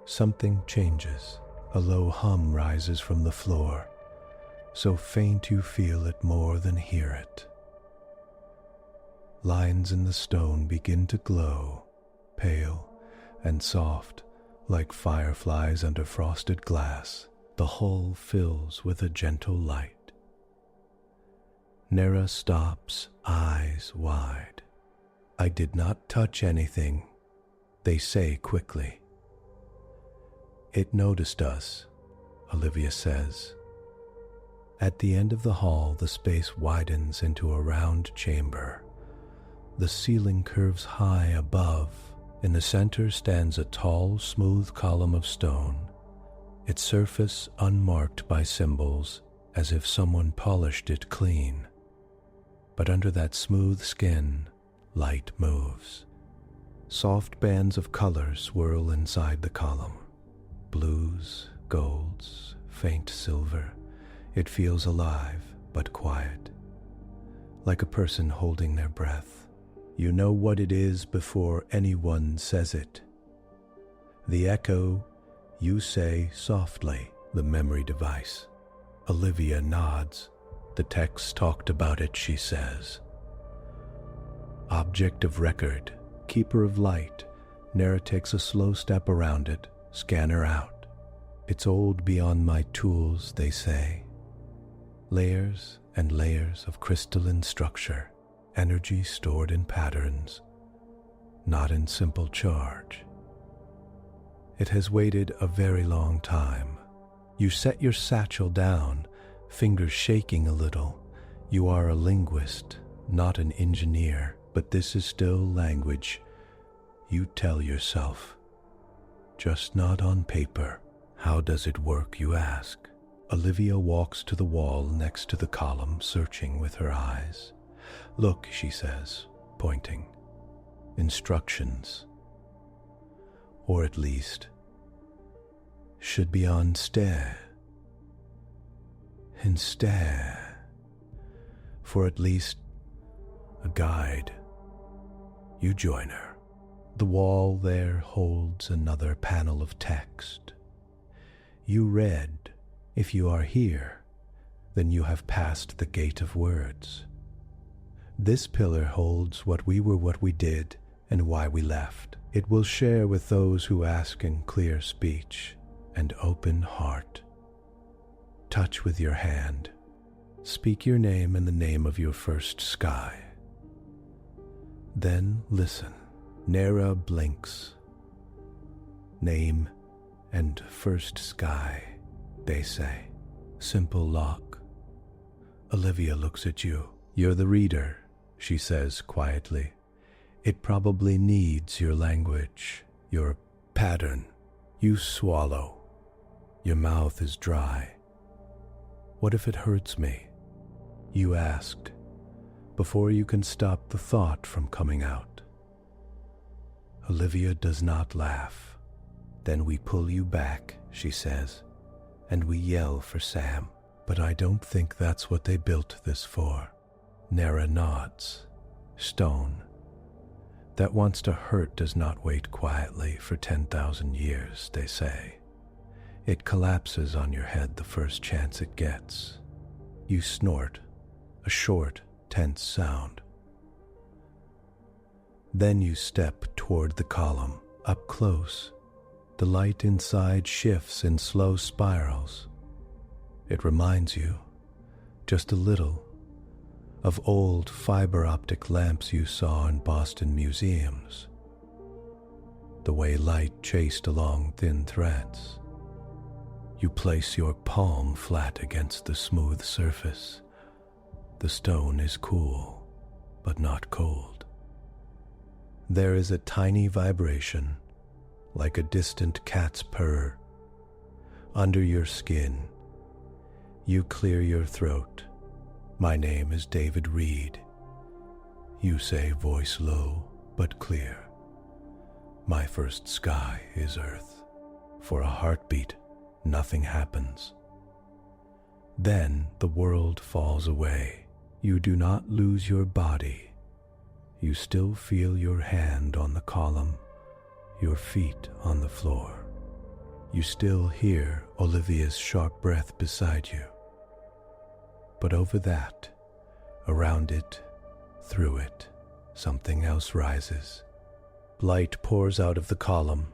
something changes. A low hum rises from the floor, so faint you feel it more than hear it. Lines in the stone begin to glow, pale and soft, like fireflies under frosted glass. The hall fills with a gentle light. Nera stops, eyes wide. I did not touch anything, they say quickly. It noticed us, Olivia says. At the end of the hall, the space widens into a round chamber. The ceiling curves high above. In the center stands a tall, smooth column of stone, its surface unmarked by symbols, as if someone polished it clean. But under that smooth skin, light moves. Soft bands of color swirl inside the column. Blues, golds, faint silver. It feels alive, but quiet, like a person holding their breath. You know what it is before anyone says it. The echo, you say softly, the memory device. Olivia nods. The text talked about it, she says. Object of record, keeper of light. Nera takes a slow step around it, scanner out. It's old beyond my tools, they say. Layers and layers of crystalline structure, energy stored in patterns, not in simple charge. It has waited a very long time. You set your satchel down, fingers shaking a little. You are a linguist, not an engineer, but this is still language. You tell yourself, just not on paper. How does it work, you ask? Olivia walks to the wall next to the column, searching with her eyes. Look, she says, pointing. Instructions. Or at least, should be on stare. Instead, for at least a guide. You join her. The wall there holds another panel of text. You read, if you are here, then you have passed the gate of words. This pillar holds what we were, what we did, and why we left. It will share with those who ask in clear speech and open heart. Touch with your hand. Speak your name and the name of your first sky. Then listen. Nera blinks. Name and first sky, they say. Simple lock. Olivia looks at you. You're the reader, she says quietly. It probably needs your language, your pattern. You swallow. Your mouth is dry. What if it hurts me? You asked, before you can stop the thought from coming out. Olivia does not laugh. Then we pull you back, she says, and we yell for Sam. But I don't think that's what they built this for. Nera nods. Stone that wants to hurt does not wait quietly for 10,000 years, they say. It collapses on your head the first chance it gets. You snort, a short, tense sound. Then you step toward the column, up close. The light inside shifts in slow spirals. It reminds you, just a little, of old fiber optic lamps you saw in Boston museums. The way light chased along thin threads. You place your palm flat against the smooth surface. The stone is cool, but not cold. There is a tiny vibration, like a distant cat's purr. Under your skin, you clear your throat. My name is David Reed. You say, voice low but clear. My first sky is Earth. For a heartbeat, nothing happens. Then the world falls away. You do not lose your body. You still feel your hand on the column, your feet on the floor. You still hear Olivia's sharp breath beside you. But over that, around it, through it, something else rises. Light pours out of the column,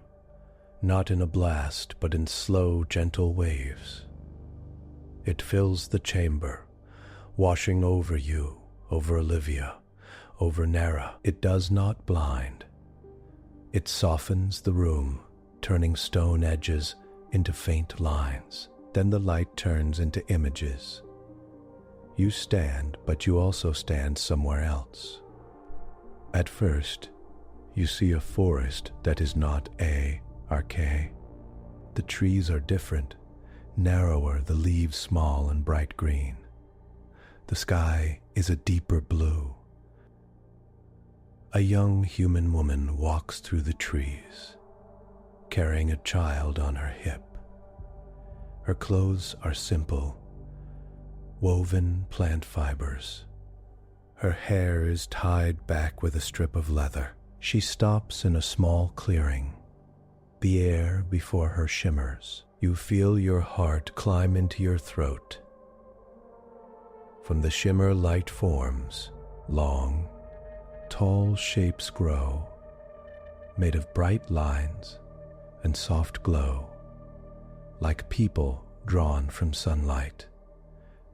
not in a blast, but in slow, gentle waves. It fills the chamber, washing over you, over Olivia, over Nara. It does not blind. It softens the room, turning stone edges into faint lines. Then the light turns into images. You stand, but you also stand somewhere else. At first, you see a forest that is not archaic. The trees are different, narrower, the leaves small and bright green. The sky is a deeper blue. A young human woman walks through the trees, carrying a child on her hip. Her clothes are simple, woven plant fibers. Her hair is tied back with a strip of leather. She stops in a small clearing. The air before her shimmers. You feel your heart climb into your throat. From the shimmer, light forms, long, tall shapes grow, made of bright lines and soft glow, like people drawn from sunlight.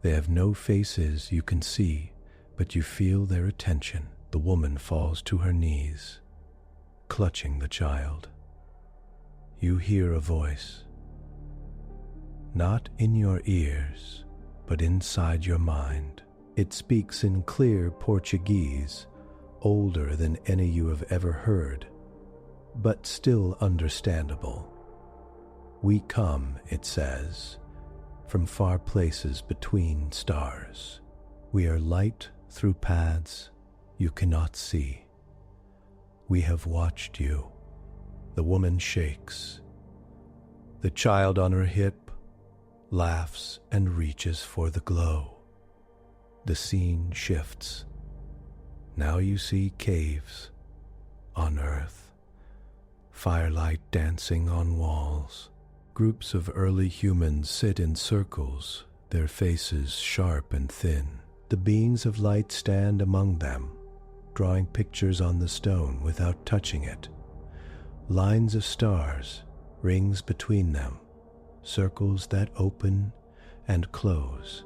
They have no faces you can see, but you feel their attention. The woman falls to her knees, clutching the child. You hear a voice, not in your ears, but inside your mind. It speaks in clear Portuguese, older than any you have ever heard, but still understandable. We come, it says, from far places between stars. We are light through paths you cannot see. We have watched you. The woman shakes. The child on her hip laughs and reaches for the glow. The scene shifts. Now you see caves on Earth, firelight dancing on walls. Groups of early humans sit in circles, their faces sharp and thin. The beings of light stand among them, drawing pictures on the stone without touching it. Lines of stars, rings between them, circles that open and close.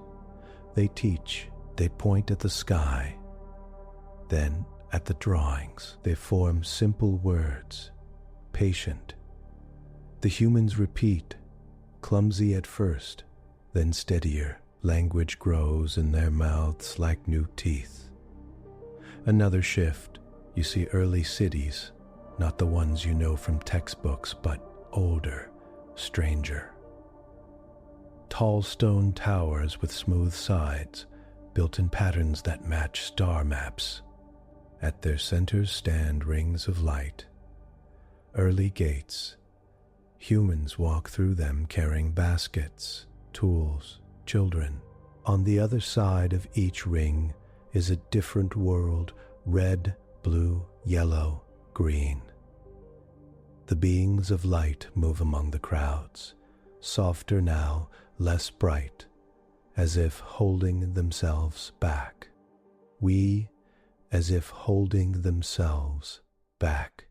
They teach, they point at the sky. Then, at the drawings, they form simple words, patient. The humans repeat, clumsy at first, then steadier. Language grows in their mouths like new teeth. Another shift, you see early cities, not the ones you know from textbooks, but older, stranger. Tall stone towers with smooth sides, built in patterns that match star maps. At their centers stand rings of light. Early gates. Humans walk through them carrying baskets, tools, children. On the other side of each ring is a different world, red, blue, yellow, green. The beings of light move among the crowds, softer now, less bright, as if holding themselves back. We, as if holding themselves back.